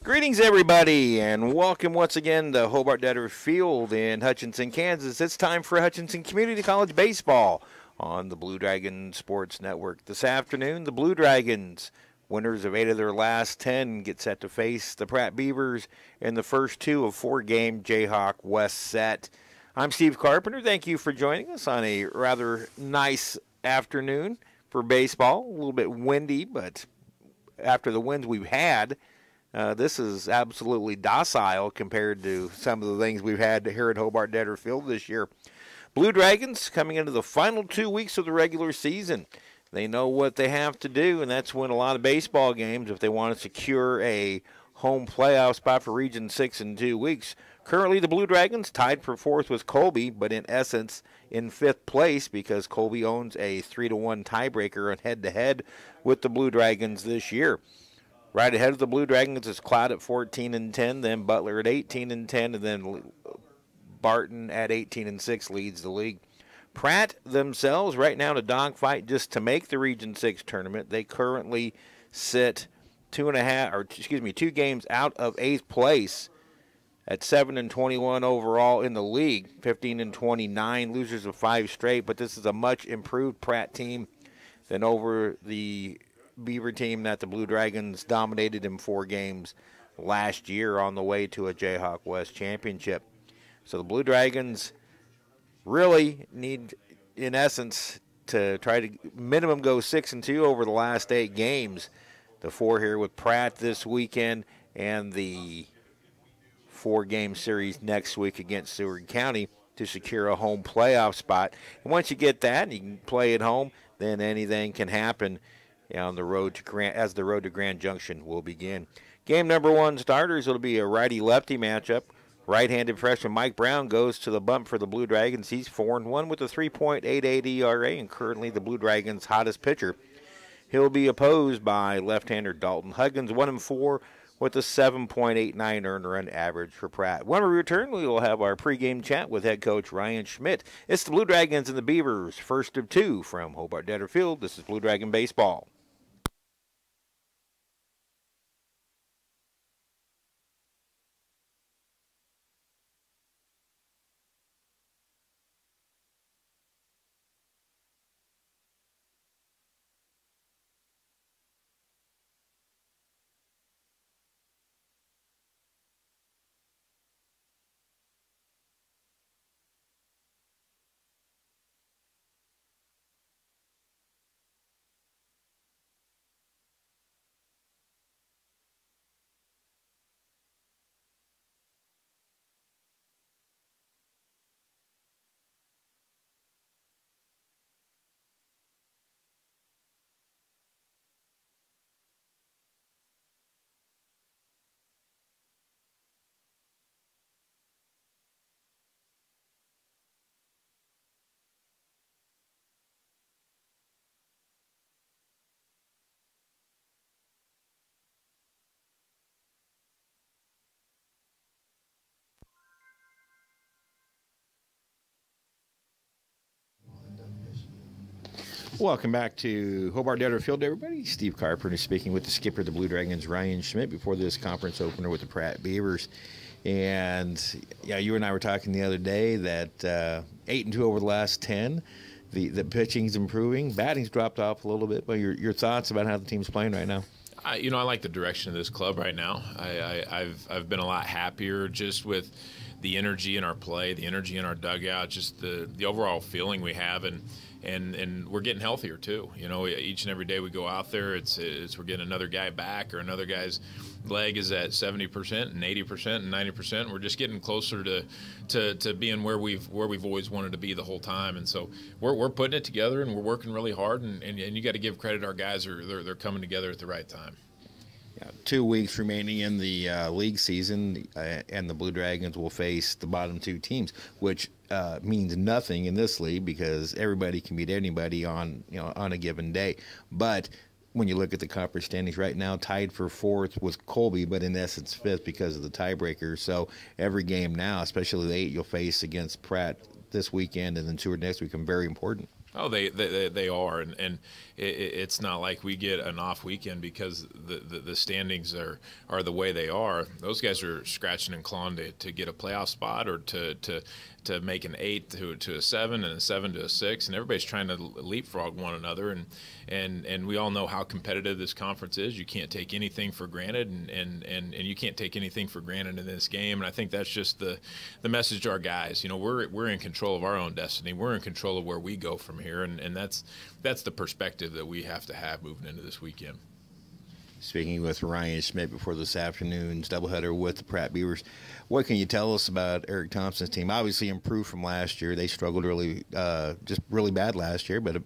Greetings, everybody, and welcome once again to Hobart-Detter Field in Hutchinson, Kansas. It's time for Hutchinson Community College Baseball on the Blue Dragon Sports Network. This afternoon, the Blue Dragons, winners of 8 of their last 10, get set to face the Pratt Beavers in the first 2 of 4-game Jayhawk West set. I'm Steve Carpenter. Thank you for joining us on a rather nice afternoon for baseball. A little bit windy, but after the winds we've had, this is absolutely docile compared to some of the things we've had here at Hobart-Detter Field this year. Blue Dragons coming into the final 2 weeks of the regular season. They know what they have to do, and that's win a lot of baseball games if they want to secure a home playoff spot for Region 6 in 2 weeks. Currently, the Blue Dragons tied for 4th with Colby, but in essence in 5th place because Colby owns a 3-1 tiebreaker on head-to-head with the Blue Dragons this year. Right ahead of the Blue Dragons is Cloud at 14-10, then Butler at 18-10, and then Barton at 18-6 leads the league. Pratt themselves right now in a dogfight just to make the Region 6 tournament. They currently sit 2 games out of 8th place at 7-21 overall in the league, 15-29, losers of 5 straight. But this is a much improved Pratt team than over the Beaver team that the Blue Dragons dominated in 4 games last year on the way to a Jayhawk West championship. So the Blue Dragons really need, in essence, to try to minimum go 6-2 over the last 8 games. The 4 here with Pratt this weekend and the 4-game series next week against Seward County to secure a home playoff spot. And once you get that and you can play at home, then anything can happen on the road to the road to Grand Junction will begin. Game number 1 starters, it'll be a righty-lefty matchup. Right-handed freshman Mike Brown goes to the bump for the Blue Dragons. He's 4-1 with a 3.88 ERA and currently the Blue Dragons' hottest pitcher. He'll be opposed by left-hander Dalton Huggins, 1-4 with a 7.89 earned run average for Pratt. When we return, we will have our pregame chat with head coach Ryan Schmidt. It's the Blue Dragons and the Beavers, first of 2 from Hobart-Detter Field. This is Blue Dragon Baseball. Welcome back to Hobart-Detter Field, everybody. Steve Carpenter speaking with the skipper of the Blue Dragons, Ryan Schmidt, before this conference opener with the Pratt Beavers. And, yeah, you and I were talking the other day that 8-2 over the last 10. The pitching's improving. Batting's dropped off a little bit. But your thoughts about how the team's playing right now? I like the direction of this club right now. I've been a lot happier just with the energy in our play, the energy in our dugout, just the overall feeling we have, and we're getting healthier too. Each and every day we go out there, it's we're getting another guy back, or another guy's leg is at 70% and 80% and 90%. We're just getting closer to being where we've always wanted to be the whole time. And so we're putting it together and we're working really hard. And you got to give credit to our guys; they're coming together at the right time. Yeah, 2 weeks remaining in the league season, and the Blue Dragons will face the bottom 2 teams, which means nothing in this league because everybody can beat anybody on a given day. But when you look at the conference standings right now, tied for 4th with Colby, but in essence 5th because of the tiebreaker. So every game now, especially the 8 you'll face against Pratt this weekend and then Seward next week, are very important. Oh, they are, and it's not like we get an off weekend because the standings are the way they are. Those guys are scratching and clawing to get a playoff spot or to make an 8 to a 7 and a 7 to a 6, and everybody's trying to leapfrog one another, and we all know how competitive this conference is. You can't take anything for granted, and you can't take anything for granted in this game. And I think that's just the message to our guys. You know, we're in control of our own destiny. We're in control of where we go from here, and that's the perspective that we have to have moving into this weekend. Speaking with Ryan Schmidt before this afternoon's doubleheader with the Pratt Beavers, what can you tell us about Eric Thompson's team? Obviously improved from last year. They struggled just really bad last year, but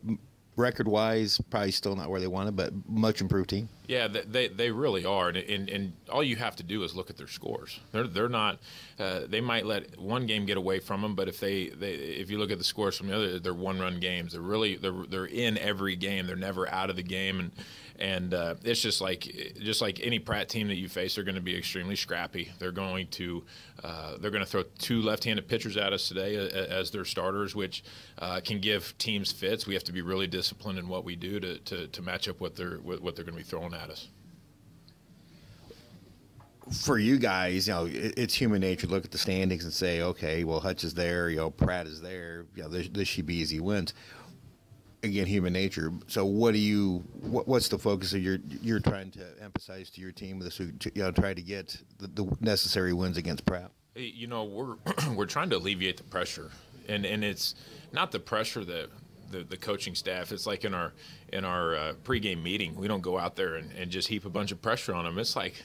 record-wise, probably still not where they wanted, but much improved team. Yeah, they really are, and all you have to do is look at their scores. They're not. They might let one game get away from them, but if you look at the scores from the other, they're one-run games. They're in every game. They're never out of the game, and it's just like any Pratt team that you face, they're going to be extremely scrappy. They're going to throw two left-handed pitchers at us today as their starters, which can give teams fits. We have to be really disciplined in what we do to match up what they're going to be throwing at us. For you guys, you know, it's human nature to look at the standings and say, okay, well, Hutch is there, you know, Pratt is there, you know, this should be easy wins. Again, human nature. So what's the focus of you're trying to emphasize to your team this week, to, you know, try to get the necessary wins against Pratt? You know, we're trying to alleviate the pressure, and it's not the pressure that the coaching staff. It's like in our pregame meeting, we don't go out there and just heap a bunch of pressure on them. It's like,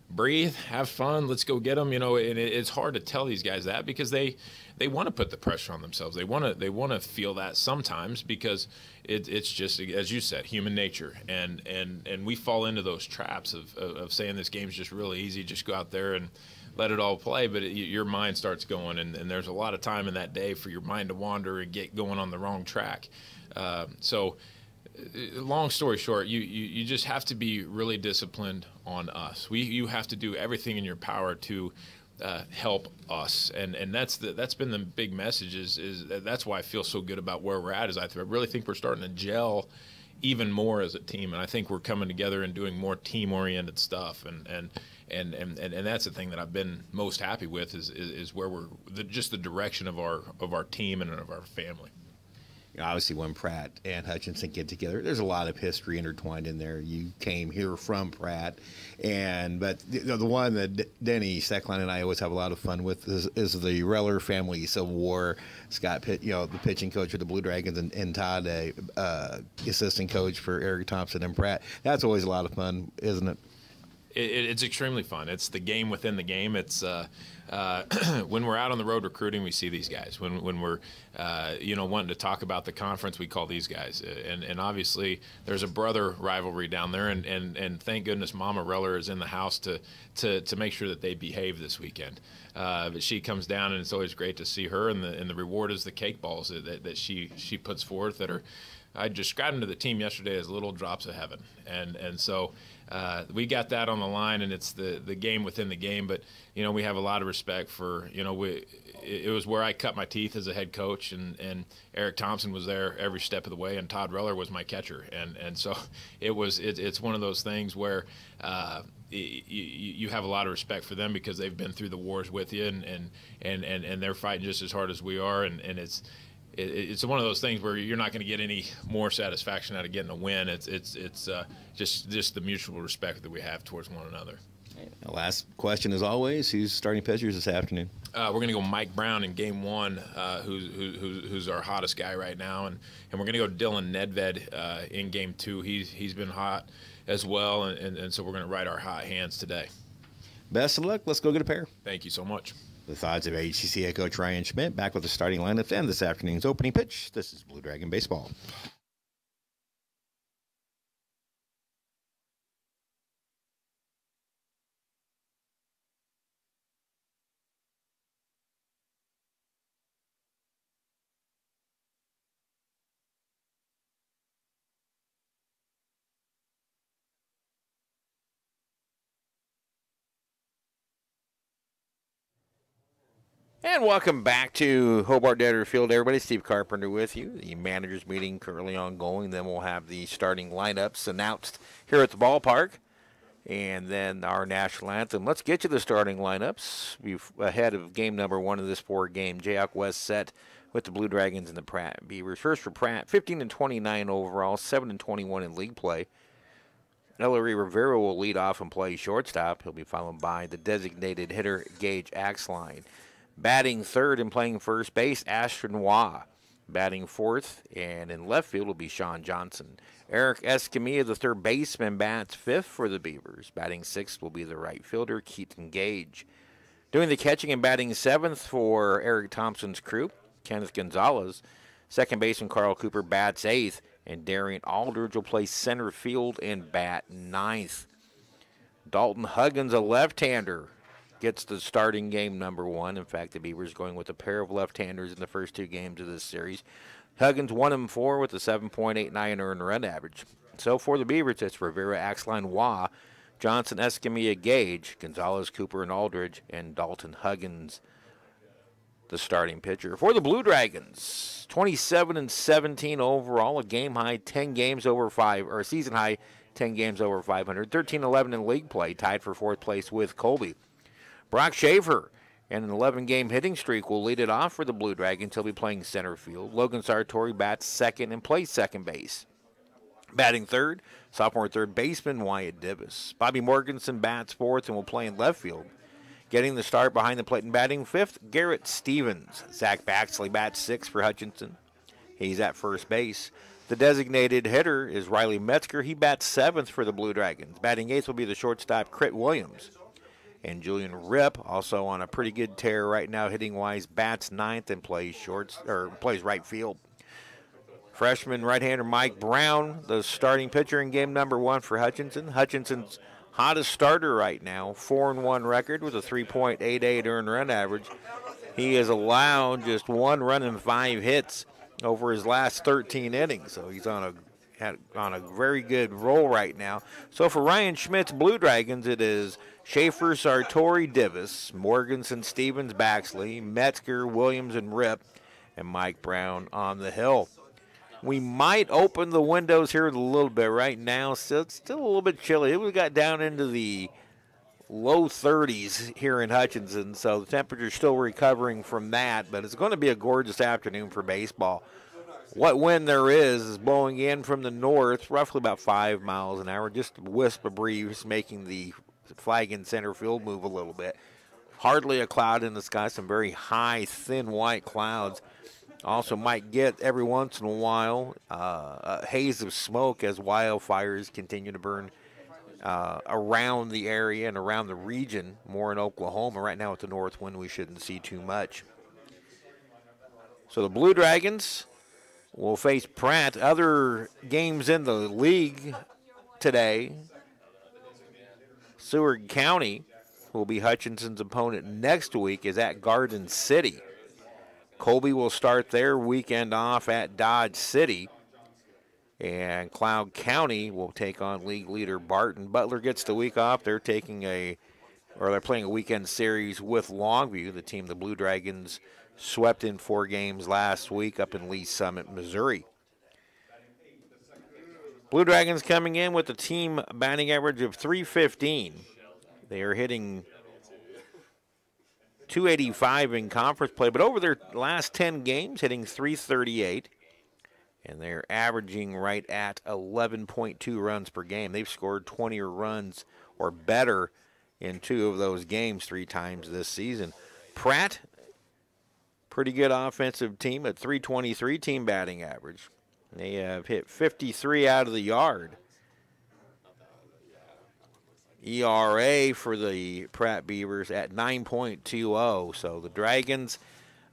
breathe, have fun, let's go get them. You know, and it's hard to tell these guys that because they want to put the pressure on themselves. They want to feel that sometimes because it's just, as you said, human nature, and we fall into those traps of saying this game's just really easy, just go out there and let it all play. But your mind starts going, and there's a lot of time in that day for your mind to wander and get going on the wrong track. So long story short, you just have to be really disciplined on us. You have to do everything in your power to help us, and that's been the big message. Is that's why I feel so good about where we're at. Is I really think we're starting to gel even more as a team, and I think we're coming together and doing more team-oriented stuff, and that's the thing that I've been most happy with is where we're just the direction of our team and of our family. You know, obviously, when Pratt and Hutchinson get together, there's a lot of history intertwined in there. You came here from Pratt, but the one that Denny Steckline and I always have a lot of fun with is the Reller family Civil War. Scott Pitt, you know, the pitching coach of the Blue Dragons, and Todd, assistant coach for Eric Thompson and Pratt. That's always a lot of fun, isn't it? It's extremely fun. It's the game within the game. It's when we're out on the road recruiting, we see these guys. When we're wanting to talk about the conference, we call these guys. And obviously there's a brother rivalry down there, and thank goodness Mama Reller is in the house to make sure that they behave this weekend. But she comes down, and it's always great to see her. And the reward is the cake balls that she puts forth that are. I described them to the team yesterday as little drops of heaven, and so we got that on the line, and it's the game within the game. But you know, we have a lot of respect for, you know, it was where I cut my teeth as a head coach, and Eric Thompson was there every step of the way, and Todd Reller was my catcher, and so it's one of those things where you have a lot of respect for them because they've been through the wars with you, and they're fighting just as hard as we are, and it's one of those things where you're not going to get any more satisfaction out of getting a win. It's just the mutual respect that we have towards one another. The last question, as always, who's starting pitchers this afternoon? We're going to go Mike Brown in game one, who's our hottest guy right now, and we're going to go Dylan Nedved in game two. He's been hot as well, and so we're going to ride our hot hands today. Best of luck. Let's go get a pair. Thank you so much. The thoughts of HCC head coach Ryan Schmidt back with the starting lineups and this afternoon's opening pitch. This is Blue Dragon Baseball. And welcome back to Hobart-Detter Field, everybody. Steve Carpenter with you. The managers meeting currently ongoing. Then we'll have the starting lineups announced here at the ballpark. And then our national anthem. Let's get you the starting lineups. We're ahead of game number 1 of this 4-game. Jayhawk West set with the Blue Dragons and the Pratt Beavers. First for Pratt, 15-29 overall, 7-21 in league play. Ellery Rivera will lead off and play shortstop. He'll be followed by the designated hitter, Gage Axline. Batting third and playing first base, Ashton Waugh. Batting fourth and in left field will be Sean Johnson. Eric Escamilla, the third baseman, bats fifth for the Beavers. Batting sixth will be the right fielder, Keaton Gage. Doing the catching and batting seventh for Eric Thompson's crew, Kenneth Gonzalez. Second baseman Carl Cooper bats eighth, and Darian Aldridge will play center field and bat ninth. Dalton Huggins, a left-hander, gets the starting game number 1. In fact, the Beavers going with a pair of left-handers in the first 2 games of this series. Huggins 1-4 with a 7.89 earned run average. So for the Beavers, it's Rivera, Axline, Waugh, Johnson, Escamilla, Gage, Gonzalez, Cooper, and Aldridge, and Dalton Huggins, the starting pitcher. For the Blue Dragons, 27-17 overall, a game high, 10 games over 5, or a season high, 10 games over 500, 13-11 in league play, tied for 4th place with Colby. Brock Schaefer, and an 11-game hitting streak, will lead it off for the Blue Dragons. He'll be playing center field. Logan Sartori bats second and plays second base. Batting third, sophomore third baseman Wyatt Divis. Bobby Morganson bats fourth and will play in left field. Getting the start behind the plate and batting fifth, Garrett Stevens. Zach Baxley bats sixth for Hutchinson. He's at first base. The designated hitter is Riley Metzger. He bats seventh for the Blue Dragons. Batting eighth will be the shortstop Crit Williams. And Julian Ripp, also on a pretty good tear right now, hitting-wise, bats ninth and plays plays right field. Freshman right-hander Mike Brown, the starting pitcher in game number 1 for Hutchinson. Hutchinson's hottest starter right now, 4-1 record with a 3.88 earned run average. He has allowed just 1 run and 5 hits over his last 13 innings, so he's on a very good roll right now. So for Ryan Schmidt's Blue Dragons, it is Schaefer, Sartori, Divis, Morganson, Stevens, Baxley, Metzger, Williams, and Ripp, and Mike Brown on the hill. We might open the windows here a little bit right now. So it's still a little bit chilly. We got down into the low 30s here in Hutchinson, so the temperature's still recovering from that, but it's going to be a gorgeous afternoon for baseball. What wind there is blowing in from the north, roughly about 5 miles an hour, just a wisp of breeze making the flag in center field move a little bit. Hardly a cloud in the sky, some very high, thin white clouds. Also might get every once in a while a haze of smoke as wildfires continue to burn around the area and around the region, more in Oklahoma. Right now with the north wind, we shouldn't see too much. So the Blue Dragons will face Pratt. Other games in the league today. Seward County, who will be Hutchinson's opponent next week, is at Garden City. Colby will start their weekend off at Dodge City. And Cloud County will take on league leader Barton. Butler gets the week off. They're playing a weekend series with Longview, the team the Blue Dragons swept in 4 games last week up in Lee Summit, Missouri. Blue Dragons coming in with a team batting average of .315. They are hitting .285 in conference play, but over their last 10 games, hitting .338. And they're averaging right at 11.2 runs per game. They've scored 20 runs or better in 2 of those games 3 times this season. Pratt, pretty good offensive team at .323 team batting average. They have hit 53 out of the yard. ERA for the Pratt Beavers at 9.20. So the Dragons,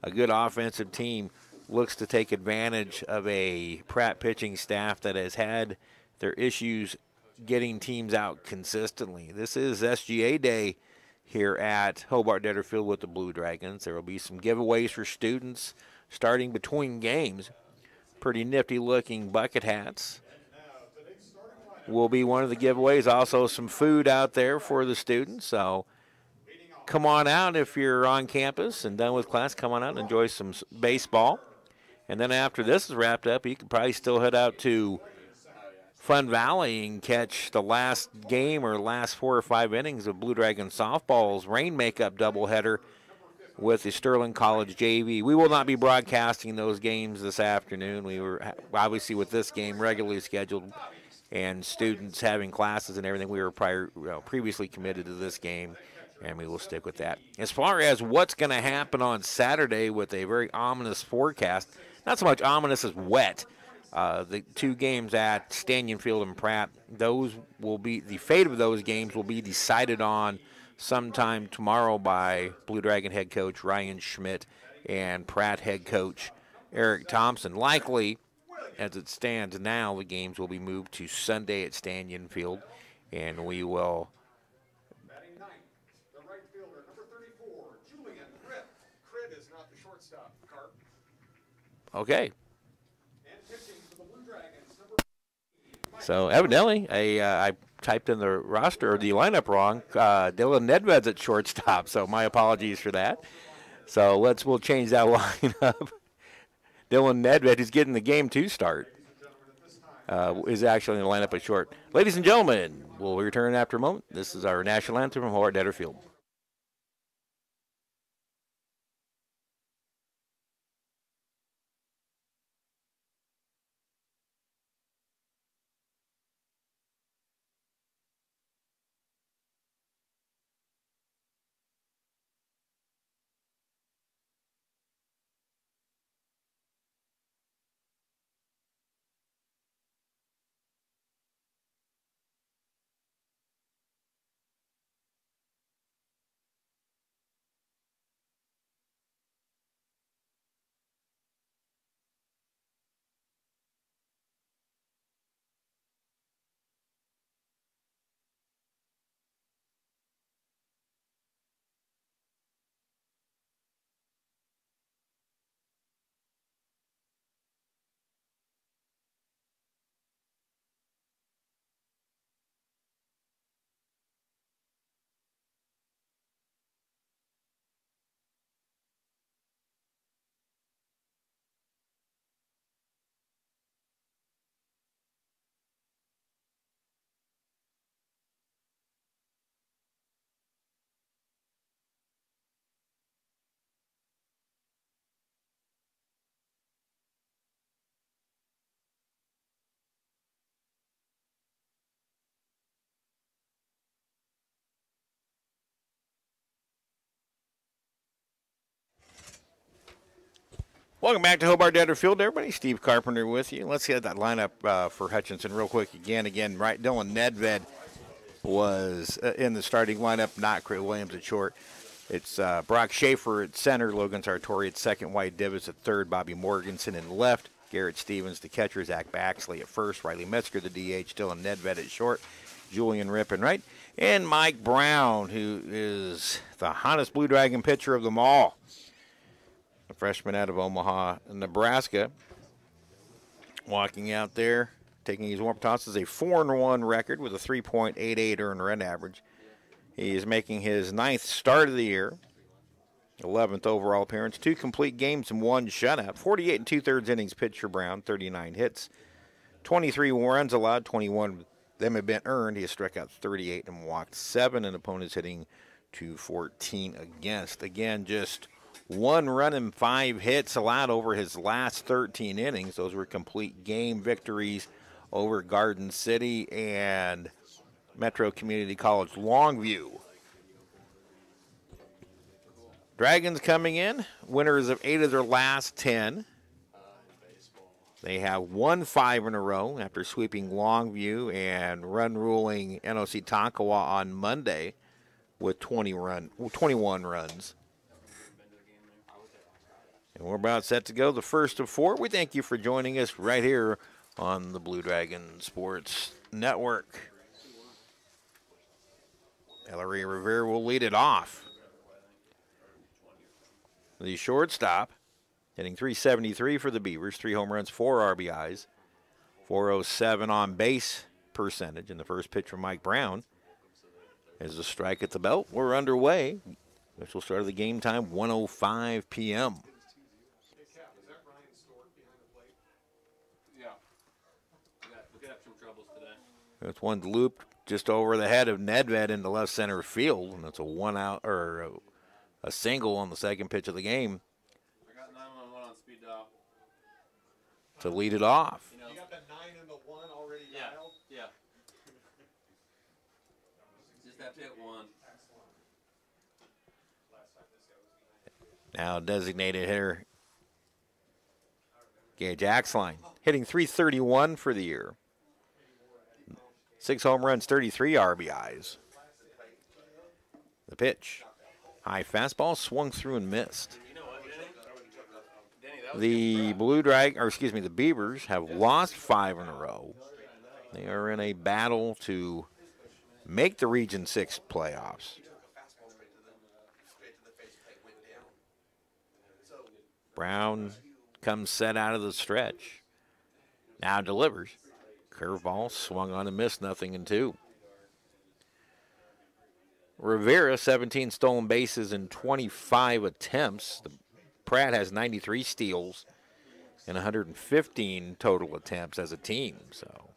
a good offensive team, looks to take advantage of a Pratt pitching staff that has had their issues getting teams out consistently. This is SGA Day here at Hobart-Detter Field with the Blue Dragons. There will be some giveaways for students starting between games. Pretty nifty-looking bucket hats will be one of the giveaways. Also some food out there for the students. So come on out if you're on campus and done with class. Come on out and enjoy some baseball. And then after this is wrapped up, you could probably still head out to Fun Valley and catch the last game or last 4 or 5 innings of Blue Dragon softball's rain makeup doubleheader with the Sterling College JV. We will not be broadcasting those games this afternoon. We were obviously with this game regularly scheduled and students having classes and everything. We were previously committed to this game, and we will stick with that. As far as what's going to happen on Saturday with a very ominous forecast, not so much ominous as wet. The 2 games at Stanyon Field and Pratt, the fate of those games will be decided on sometime tomorrow by Blue Dragon head coach Ryan Schmidt and Pratt head coach Eric Thompson. Likely, as it stands now, the games will be moved to Sunday at Stanyon Field, and we will. Batting ninth, the right fielder, number 34, Julian Critt. Critt is not the shortstop, Carp. Okay. So evidently, I typed in the roster or the lineup wrong. Dylan Nedved's at shortstop, so my apologies for that. So we'll change that lineup. Dylan Nedved, who's getting the game 2 start, is actually in the lineup at short. Ladies and gentlemen, we'll return after a moment. This is our national anthem from Hobart-Detter Field. Welcome back to Hobart-Detter Field, everybody. Steve Carpenter with you. Let's get that lineup for Hutchinson real quick again. Right, Dylan Nedved was in the starting lineup, not Craig Williams at short. It's Brock Schaefer at center, Logan Sartori at second, White Divis at third, Bobby Morganson in left, Garrett Stevens the catcher, Zach Baxley at first, Riley Metzger the DH, Dylan Nedved at short, Julian Rippin right, and Mike Brown, who is the hottest Blue Dragon pitcher of them all. A freshman out of Omaha, Nebraska, walking out there, taking his warm-up tosses, a 4-1 record with a 3.88 earned run average. He is making his 9th start of the year, 11th overall appearance, 2 complete games and 1 shutout, 48 2/3 innings pitched for Brown, 39 hits, 23 runs allowed, 21 of them have been earned. He has struck out 38 and walked 7, and opponents hitting 214 against. Again, just 1 run and 5 hits allowed over his last 13 innings. Those were complete game victories over Garden City and Metro Community College Longview. Dragons coming in, winners of 8 of their last 10. They have won 5 in a row after sweeping Longview and run ruling NOC Tonkawa on Monday with 21 runs. And we're about set to go, the first of 4. We thank you for joining us right here on the Blue Dragon Sports Network. Ellery Rivera will lead it off. The shortstop, hitting .373 for the Beavers, 3 home runs, 4 RBIs, .407 on base percentage. And the first pitch from Mike Brown is a strike at the belt. We're underway. Official start of the game time, 1:05 p.m. Hey, Cap, is that Ryan Stork behind the plate? Yeah. We got some troubles today. That's one looped just over the head of Nedved into left center field, and that's a one out or a single on the second pitch of the game I got 911 on speed dial. to lead it off. You got the 9 and the 1 already dialed? Yeah. Just have to hit one. Now designated hitter Gage Axline, hitting .331 for the year. 6 home runs, 33 RBIs. The pitch. High fastball swung through and missed. You know what, Denny, that was The Beavers have lost 5 in a row. They are in a battle to make the Region 6 playoffs. Brown comes set out of the stretch. Now delivers. Curveball swung on and missed, 0-2. Rivera, 17 stolen bases in 25 attempts. Pratt has 93 steals and 115 total attempts as a team. So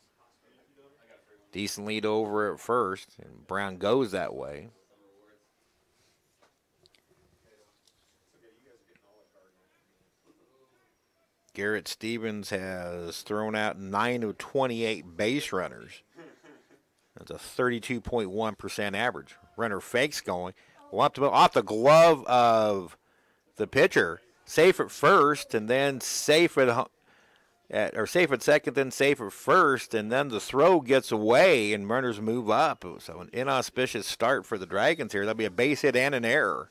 decent lead over at first, and Brown goes that way. Garrett Stevens has thrown out 9 of 28 base runners. That's a 32.1% average. Runner fakes going. Off the glove of the pitcher. Safe at first, and then safe at second, then safe at first, and then the throw gets away, and runners move up. So an inauspicious start for the Dragons here. That'll be a base hit and an error.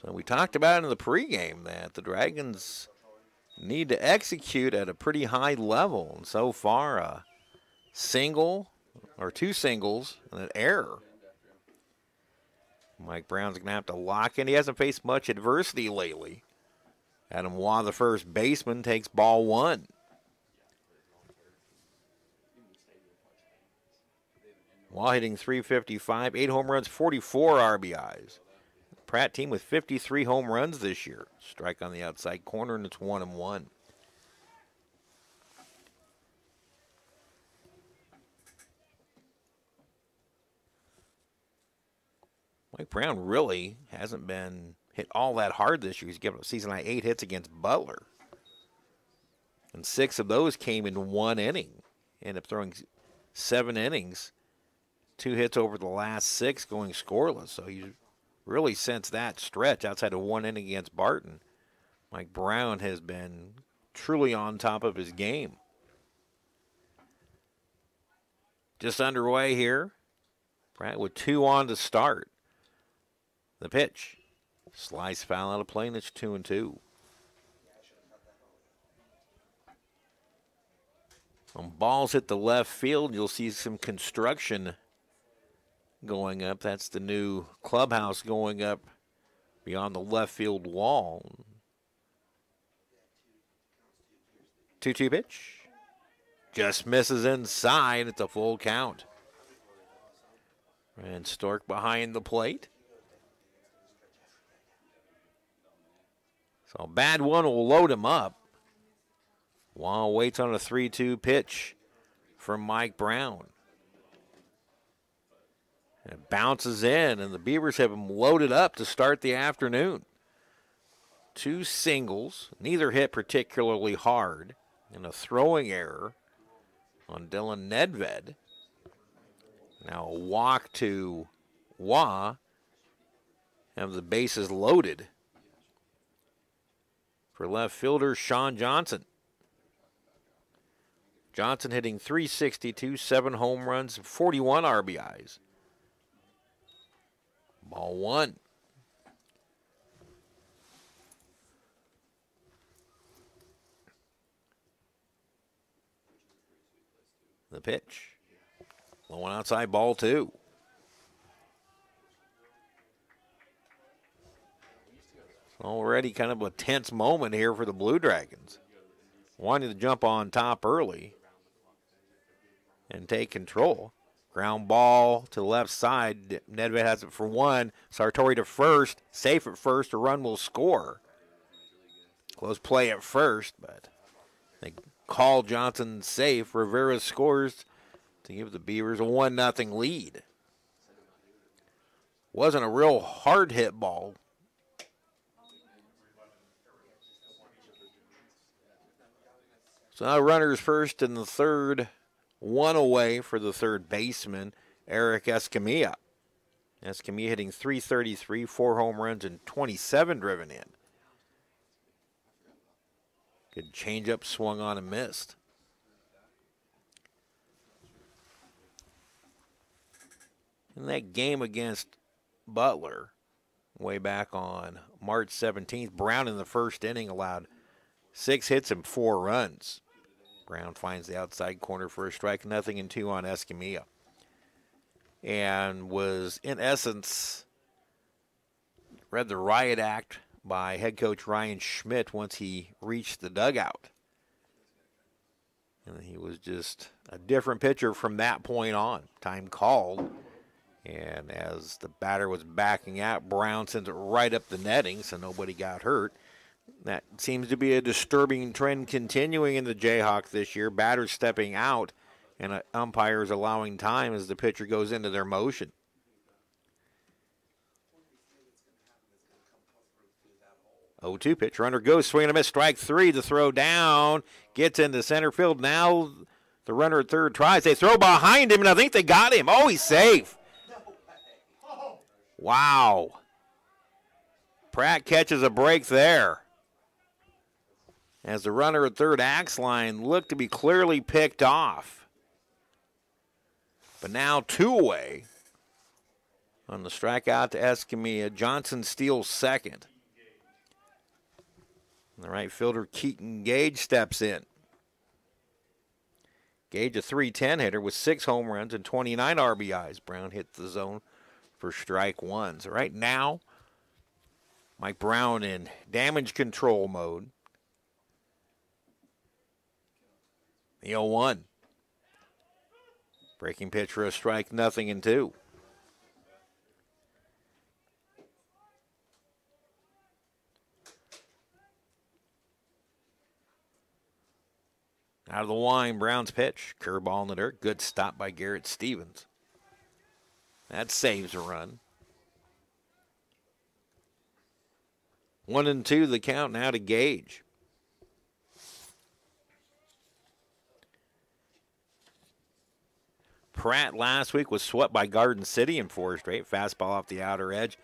So we talked about in the pregame that the Dragons need to execute at a pretty high level. And so far, a single or 2 singles and an error. Mike Brown's going to have to lock in. He hasn't faced much adversity lately. Adam Waugh, the first baseman, takes ball 1. Waugh hitting .355, 8 home runs, 44 RBIs. Pratt team with 53 home runs this year. Strike on the outside corner, and it's 1-1. Mike Brown really hasn't been hit all that hard this year. He's given up season high 8 hits against Butler. And 6 of those came in 1 inning. Ended up throwing 7 innings. 2 hits over the last 6 going scoreless. So you really, since that stretch, outside of 1 inning against Barton, Mike Brown has been truly on top of his game. Just underway here. Pratt with 2 on to start. The pitch. Slice foul out of play, and it's 2-2. When balls hit the left field, you'll see some construction going up. That's the new clubhouse going up beyond the left field wall. 2-2 pitch. Just misses inside. It's a full count. And Stork behind the plate. So a bad one will load him up. Waugh waits on a 3-2 pitch from Mike Brown. It bounces in, and the Beavers have him loaded up to start the afternoon. 2 singles, neither hit particularly hard, and a throwing error on Dylan Nedved. Now a walk to Waugh. Have the bases loaded for left fielder Sean Johnson. Johnson hitting .362, 7 home runs, 41 RBIs. Ball 1. The pitch. Low one outside, ball 2. Already kind of a tense moment here for the Blue Dragons. wanting to jump on top early and take control. Ground ball to the left side. Nedved has it for one. Sartori to first. Safe at first. A run will score. Close play at first, but they call Johnson safe. Rivera scores to give the Beavers a 1-0 lead. Wasn't a real hard hit ball. So now runners first in the third. One away for the third baseman, Eric Escamilla. Escamilla hitting .333, 4 home runs, and 27 driven in. Good changeup swung on and missed. In that game against Butler, way back on March 17th, Brown in the first inning allowed 6 hits and 4 runs. Brown finds the outside corner for a strike, 0-2 on Escamilla. And was, in essence, read the riot act by head coach Ryan Schmidt once he reached the dugout. And he was just a different pitcher from that point on. Time called. And as the batter was backing out, Brown sends it right up the netting so nobody got hurt. That seems to be a disturbing trend continuing in the Jayhawk this year. Batters stepping out and umpires allowing time as the pitcher goes into their motion. 0-2 pitch. Runner goes, swing and a miss. Strike 3. The throw down. Gets into center field. Now the runner at third tries. They throw behind him, and I think they got him. Oh, he's safe. Wow. Pratt catches a break there. As the runner at third axe line looked to be clearly picked off. But now 2 away on the strikeout to Escamilla. Johnson steals second. And the right fielder Keaton Gage steps in. Gage, a .310 hitter with 6 home runs and 29 RBIs. Brown hit the zone for strike 1. So right now, Mike Brown in damage control mode. The 0-1. Breaking pitch for a strike, 0-2. Out of the line, Brown's pitch. Curveball in the dirt. Good stop by Garrett Stevens. That saves a run. 1-2 the count now to Gage. Pratt last week was swept by Garden City in 4 straight. Fastball off the outer edge.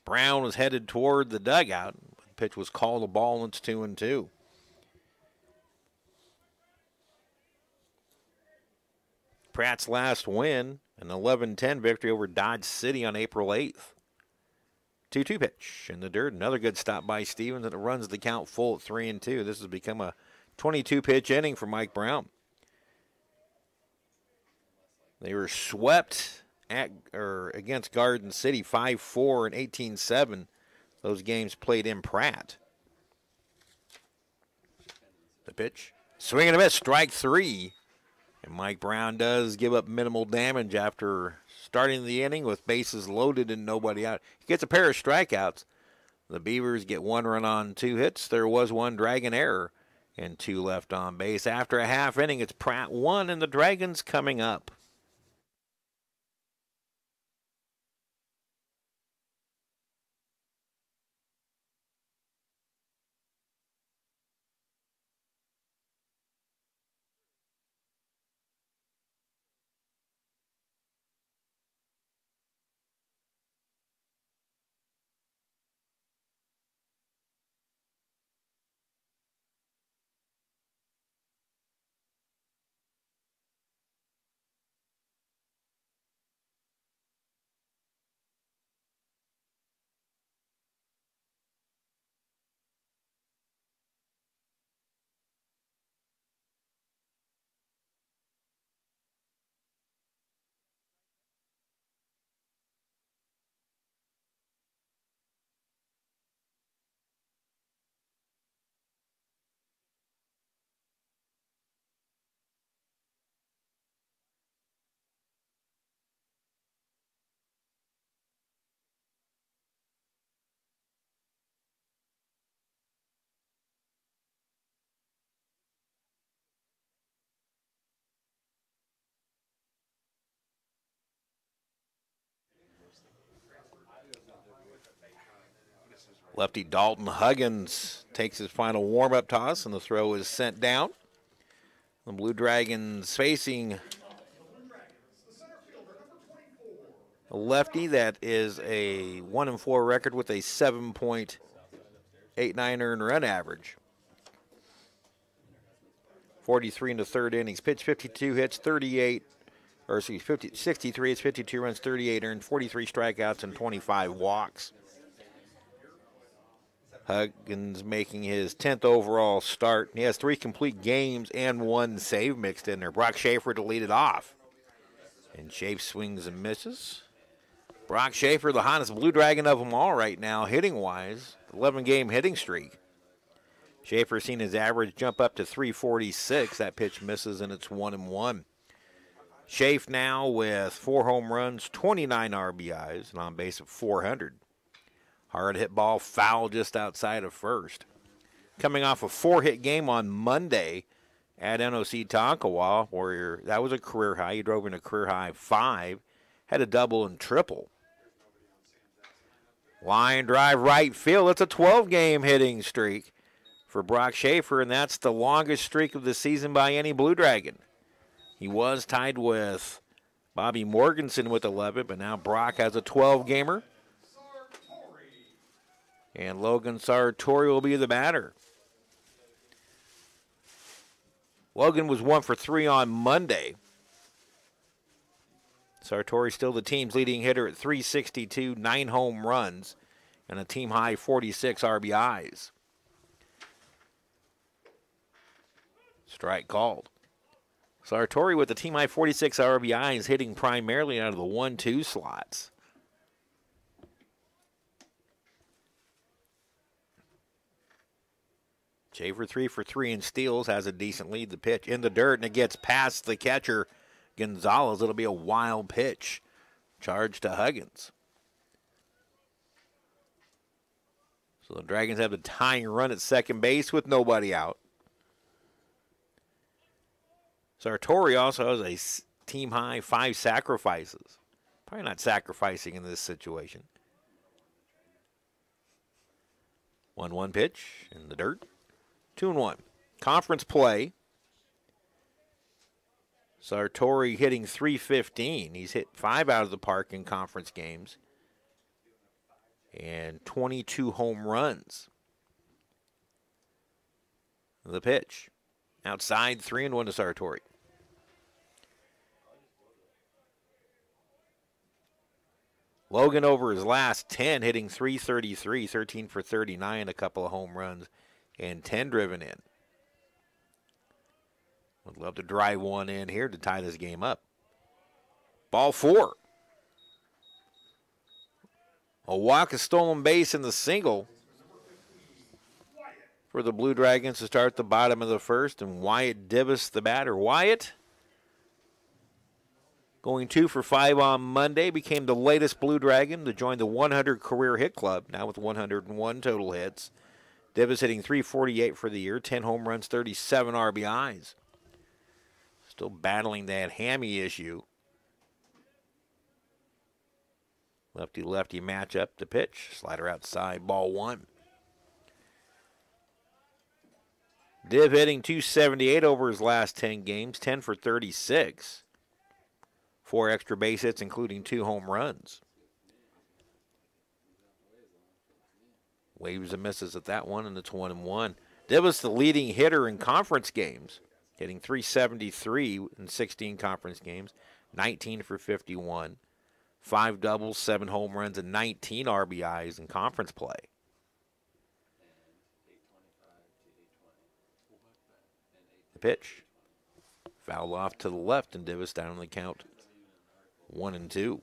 Brown was headed toward the dugout. The pitch was called a ball, and it's 2-2. Pratt's last win, an 11-10 victory over Dodge City on April 8th. 2-2 pitch in the dirt. Another good stop by Stevens, and it runs the count full at 3-2. This has become a 22-pitch inning for Mike Brown. They were swept against Garden City 5-4 and 18-7. Those games played in Pratt. The pitch. Swing and a miss. Strike 3. And Mike Brown does give up minimal damage after starting the inning with bases loaded and nobody out. He gets a pair of strikeouts. The Beavers get 1 run on 2 hits. There was 1 Dragon error and 2 left on base. After a half inning, it's Pratt 1 and the Dragons coming up. Lefty Dalton Huggins takes his final warm-up toss, and the throw is sent down. The Blue Dragons facing a lefty that is a 1-4 record with a 7.89 earned run average. 43 in the third innings. Pitched 52 hits, 68, or excuse me, 63 hits, 52 runs, 38 earned, 43 strikeouts, and 25 walks. Huggins making his 10th overall start. He has 3 complete games and 1 save mixed in there. Brock Schaefer to lead it off. And Schaefer swings and misses. Brock Schaefer, the hottest Blue Dragon of them all right now, hitting-wise. 11-game hitting streak. Schaefer's seen his average jump up to 346. That pitch misses, and it's 1-1. Schaefer now with 4 home runs, 29 RBIs, and on base of 400. Hard hit ball foul just outside of first. Coming off a 4-hit game on Monday at NOC Tonkawa, where that was a career high. He drove in a career high 5, had a double and triple. Line drive right field. It's a 12-game hitting streak for Brock Schaefer, and that's the longest streak of the season by any Blue Dragon. He was tied with Bobby Morganson with 11, but now Brock has a 12-gamer. And Logan Sartori will be the batter. Logan was 1 for 3 on Monday. Sartori still the team's leading hitter at 362, 9 home runs, and a team-high 46 RBIs. Strike called. Sartori with the team-high 46 RBIs, hitting primarily out of the 1-2 slots. Schaefer 3 for 3 in steals, has a decent lead. The pitch in the dirt, and it gets past the catcher, Gonzalez. It'll be a wild pitch. Charge to Huggins. So the Dragons have a tying run at second base with nobody out. Sartori also has a team-high 5 sacrifices. Probably not sacrificing in this situation. 1-1 pitch in the dirt. 2-1. Conference play. Sartori hitting .315. He's hit 5 out of the park in conference games. And 22 home runs. The pitch. Outside, 3-1 to Sartori. Logan over his last 10, hitting .333, 13 for 39, a couple of home runs, and 10 driven in. Would love to drive one in here to tie this game up. Ball 4. A walk, a stolen base, and the single for the Blue Dragons to start the bottom of the first, and Wyatt Divis, the batter. Wyatt, going 2 for 5 on Monday, became the latest Blue Dragon to join the 100 career hit club, now with 101 total hits. Divis hitting .348 for the year, 10 home runs, 37 RBIs. Still battling that hammy issue. Lefty-lefty matchup, the pitch. Slider outside, ball 1. Div hitting .278 over his last 10 games, 10 for 36. 4 extra base hits, including 2 home runs. Waves and misses at that one, and it's 1-1. Divis, the leading hitter in conference games, hitting .373 in 16 conference games, 19 for 51. 5 doubles, 7 home runs, and 19 RBIs in conference play. The pitch. Foul off to the left, and Divis down on the count 1-2.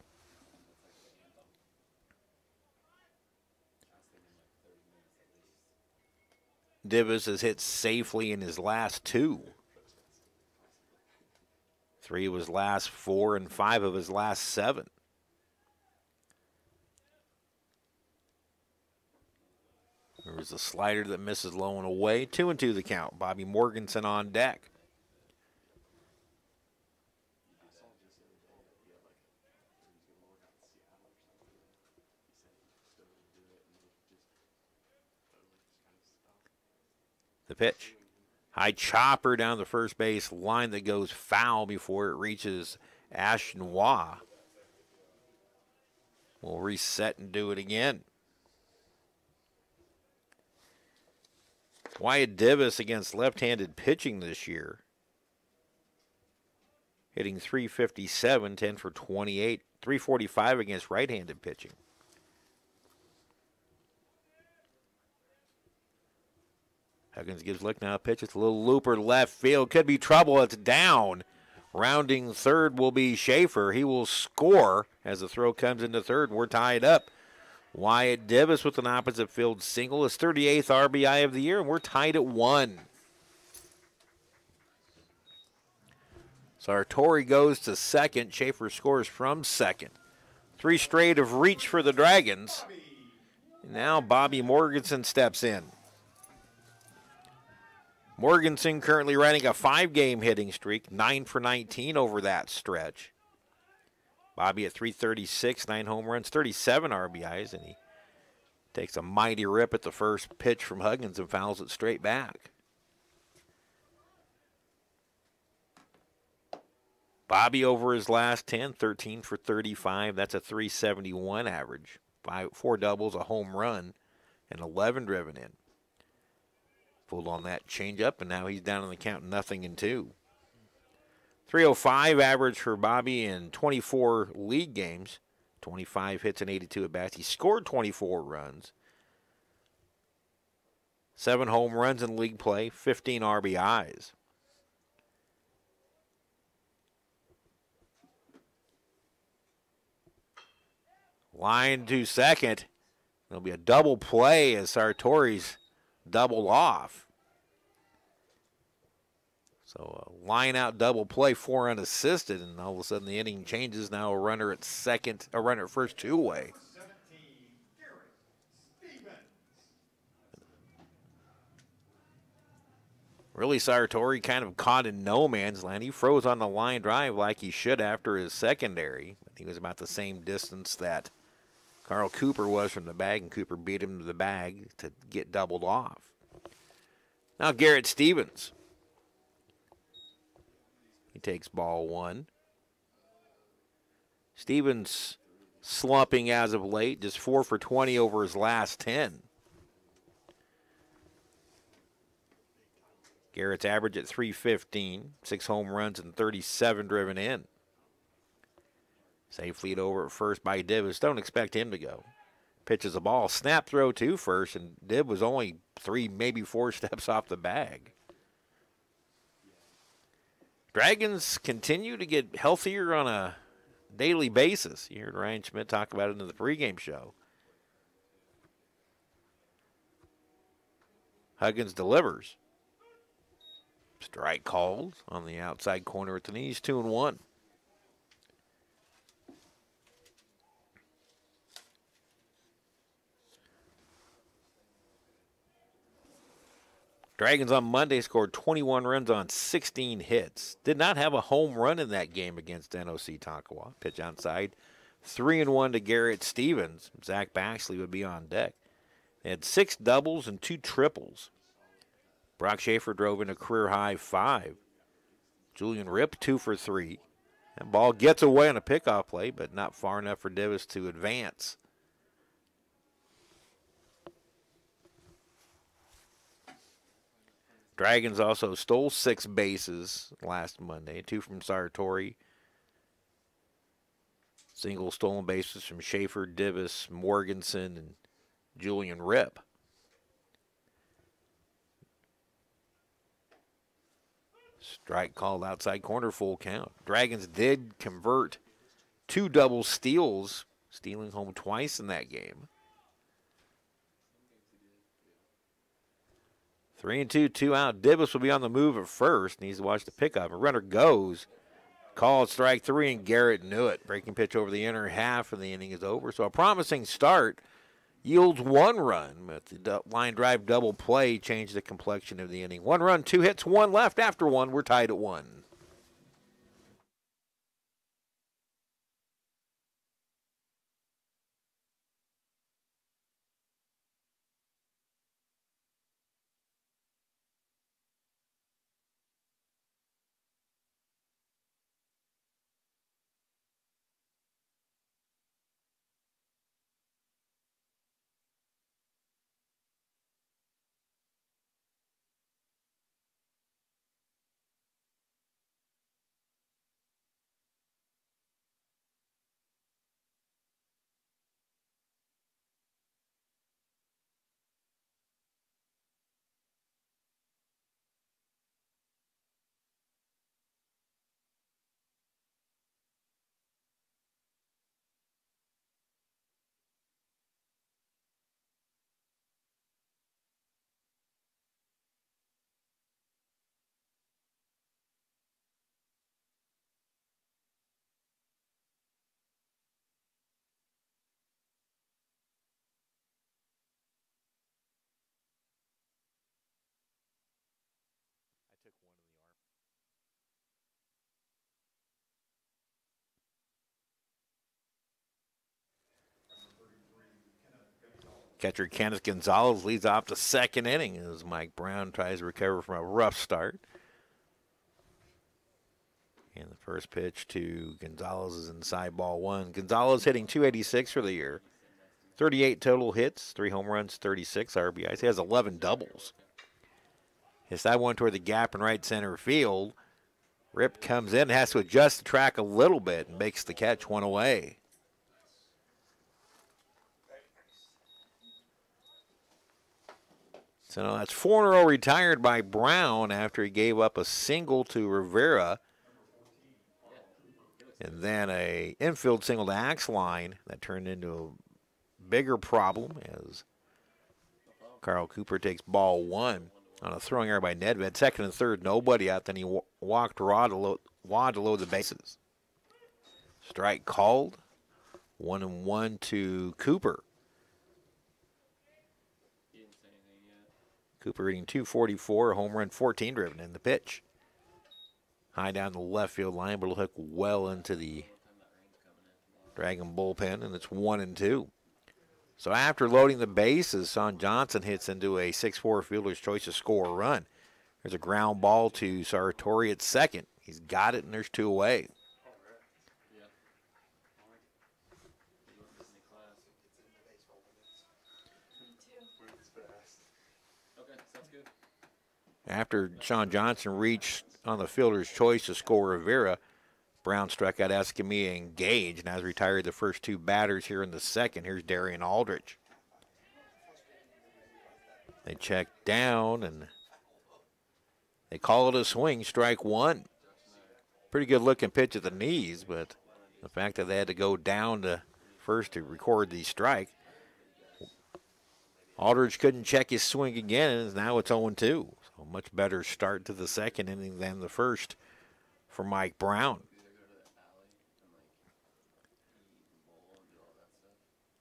Divis has hit safely in his last 2. 3 of his last 4 and 5 of his last 7. There was a slider that misses low and away. 2-2 the count. Bobby Morganson on deck. The pitch. High chopper down the first base line that goes foul before it reaches Ashton Waugh. We'll reset and do it again. Wyatt Divis against left-handed pitching this year. Hitting .357, 10 for 28, .345 against right-handed pitching. Huggins gives look now. Pitch. It's a little looper left field. Could be trouble. It's down. Rounding third will be Schaefer. He will score as the throw comes into third. We're tied up. Wyatt Divis with an opposite field single. His 38th RBI of the year, and we're tied at 1. Sartori goes to second. Schaefer scores from second. 3 straight of reach for the Dragons. Now Bobby Morganson steps in. Morganson currently running a 5-game hitting streak, 9 for 19 over that stretch. Bobby at .336, 9 home runs, 37 RBIs, and he takes a mighty rip at the first pitch from Huggins and fouls it straight back. Bobby over his last 10, 13 for 35. That's a .371 average. 4 doubles, a home run, and 11 driven in. Pulled on that changeup, and now he's down on the count 0-2. .305 average for Bobby in 24 league games. 25 hits and 82 at bats. He scored 24 runs. 7 home runs in league play, 15 RBIs. Line to second. There'll be a double play as Sartori's doubled off. So a line out double play, 4 unassisted, and all of a sudden the inning changes. Now a runner at second, a runner at first, 2 away. Really, Sartori kind of caught in no man's land. He froze on the line drive like he should after his secondary. He was about the same distance that Carl Cooper was from the bag, and Cooper beat him to the bag to get doubled off. Now Garrett Stevens. He takes ball 1. Stevens slumping as of late, just 4 for 20 over his last 10. Garrett's average at .315, 6 home runs and 37 driven in. Safe lead over at first by Divis. Don't expect him to go. Pitches a ball, snap throw to first, and Dib was only 3, maybe 4 steps off the bag. Dragons continue to get healthier on a daily basis. You heard Ryan Schmidt talk about it in the pregame show. Huggins delivers. Strike called on the outside corner at the knees, 2-1. Dragons on Monday scored 21 runs on 16 hits. Did not have a home run in that game against NOC Tonkawa. Pitch outside. 3-1 to Garrett Stevens. Zach Baxley would be on deck. They had 6 doubles and 2 triples. Brock Schaefer drove in a career-high 5. Julian Rip, 2 for 3. That ball gets away on a pickoff play, but not far enough for Divis to advance. Dragons also stole 6 bases last Monday, 2 from Sartori. Single stolen bases from Schaefer, Divis, Morganson, and Julian Rip. Strike called outside corner, full count. Dragons did convert 2 double steals, stealing home twice in that game. 3-2, 2 out. Divis will be on the move at first. Needs to watch the pickup. A runner goes. Called strike 3, and Garrett knew it. Breaking pitch over the inner half, and the inning is over. So a promising start yields 1 run. But the line drive double play changed the complexion of the inning. 1 run, 2 hits, 1 left. After 1, we're tied at 1. Catcher Kenneth Gonzalez leads off the second inning as Mike Brown tries to recover from a rough start. And the first pitch to Gonzalez is inside ball one. Gonzalez hitting .286 for the year. 38 total hits, 3 home runs, 36 RBIs. He has 11 doubles. Hits that one toward the gap in right center field. Rip comes in, has to adjust the track a little bit and makes the catch, one away. So now that's 4 in a row retired by Brown after he gave up a single to Rivera. And then a infield single to Axline that turned into a bigger problem as Carl Cooper takes ball one on a throwing error by Nedved. Second and third, nobody out. Then he walked Wad to load the bases. Strike called. 1-1 to Cooper. Cooper hitting .244, a home run, 14 driven in the pitch. High down the left field line, but it'll hook well into the Dragon bullpen, and it's 1-2. So after loading the bases, Son Johnson hits into a 6-4 fielder's choice to score a run. There's a ground ball to Sartori at second. He's got it, and there's 2 away. After Sean Johnson reached on the fielder's choice to score Rivera, Brown struck out Escamilla and Gage, and has retired the first 2 batters here in the second. Here's Darian Aldridge. They check down, and they call it a swing, strike one. Pretty good looking pitch at the knees, but the fact that they had to go down to first to record the strike. Aldridge couldn't check his swing again, and now it's 0-2. So much better start to the second inning than the first for Mike Brown.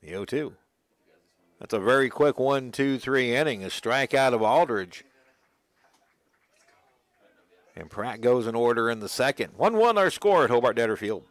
The 0-2. That's a very quick 1-2-3 inning. A strikeout of Aldridge. And Pratt goes in order in the second. 1-1 our score at Hobart-Detter Field.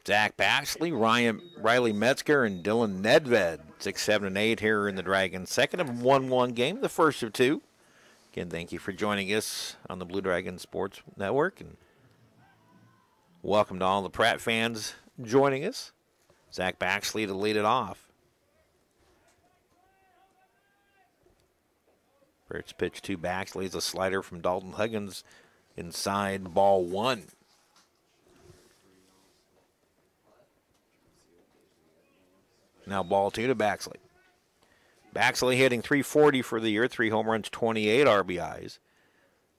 Zach Baxley, Riley Metzger, and Dylan Nedved. 6, 7, and 8 here in the Dragons' second of a 1-1 game, the first of 2. Again, thank you for joining us on the Blue Dragon Sports Network. And welcome to all the Pratt fans joining us. Zach Baxley to lead it off. First pitch to Baxley is a slider from Dalton Huggins inside ball one. Now ball 2 to Baxley. Baxley hitting .340 for the year, 3 home runs, 28 RBIs.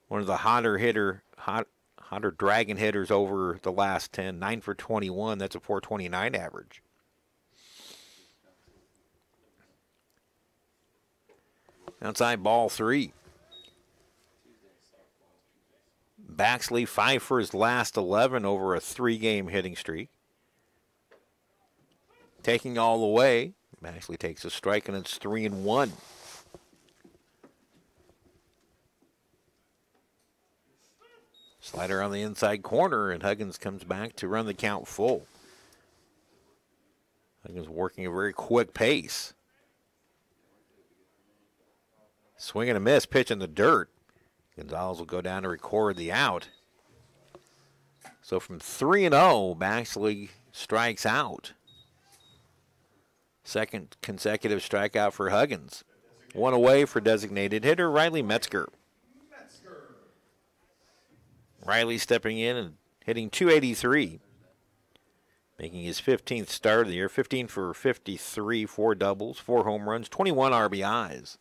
One of the hotter Dragon hitters over the last 10, 9 for 21. That's a .429 average. Outside ball 3. Baxley 5 for his last 11 over a 3-game hitting streak. Taking all the way, Baxley takes a strike, and it's 3-1. Slider on the inside corner, and Huggins comes back to run the count full. Huggins working a very quick pace. Swing and a miss, pitch in the dirt. Gonzalez will go down to record the out. So from 3-0, Baxley strikes out. Second consecutive strikeout for Huggins. One away for designated hitter Riley Metzger. Riley stepping in and hitting .283, making his 15th start of the year. 15 for 53, 4 doubles, 4 home runs, 21 RBIs.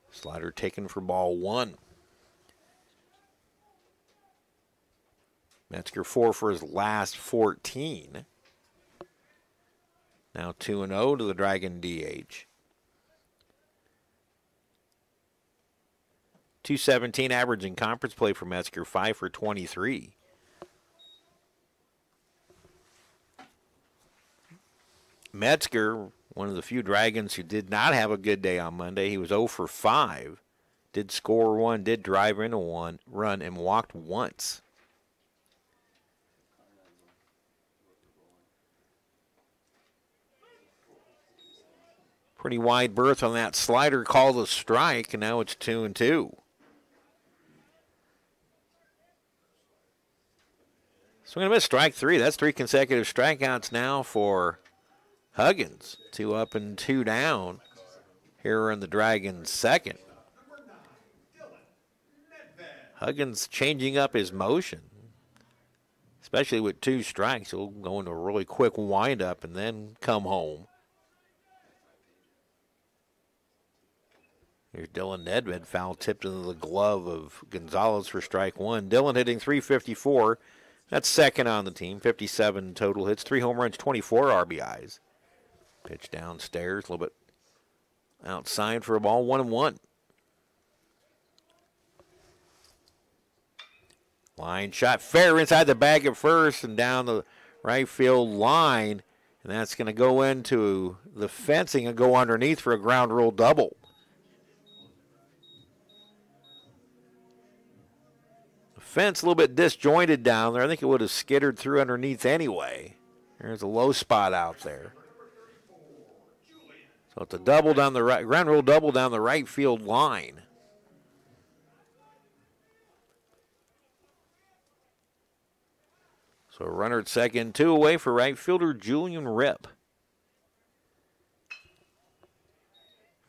Slider taken for ball 1. Metzger 4 for his last 14. Now 2-0 to the Dragon DH. .217 average in conference play for Metzger, 5 for 23. Metzger, one of the few Dragons who did not have a good day on Monday. He was 0 for 5. Did score 1, did drive into 1 run, and walked once. Pretty wide berth on that slider, called a strike, and now it's 2-2. Swing and a miss, strike 3. That's 3 consecutive strikeouts now for Huggins. 2 up and 2 down here in the Dragons' second. Huggins changing up his motion, especially with 2 strikes. He'll go into a really quick windup and then come home. Here's Dylan Nedved, foul tipped into the glove of Gonzalez for strike 1. Dylan hitting .354. That's second on the team. 57 total hits, 3 home runs, 24 RBIs. Pitch downstairs, a little bit outside for a ball, 1-1. Line shot fair inside the bag at first and down the right field line. And that's going to go into the fencing and go underneath for a ground rule double. Fence a little bit disjointed down there. I think it would have skittered through underneath anyway. There's a low spot out there. So it's a double down the right, ground rule double down the right field line. So a runner at second, 2 away for right fielder Julian Rip.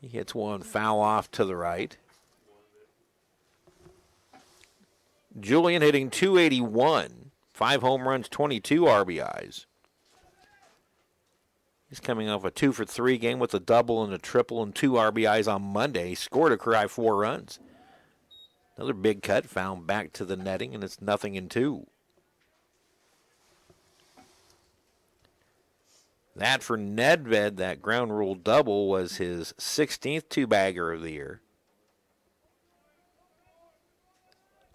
He hits one foul off to the right. Julian hitting .281, 5 home runs, 22 RBIs. He's coming off a 2 for 3 game with a double and a triple and 2 RBIs on Monday. He scored a career 4 runs. Another big cut found back to the netting, and it's 0-2. That for Nedved, that ground rule double, was his 16th 2-bagger of the year.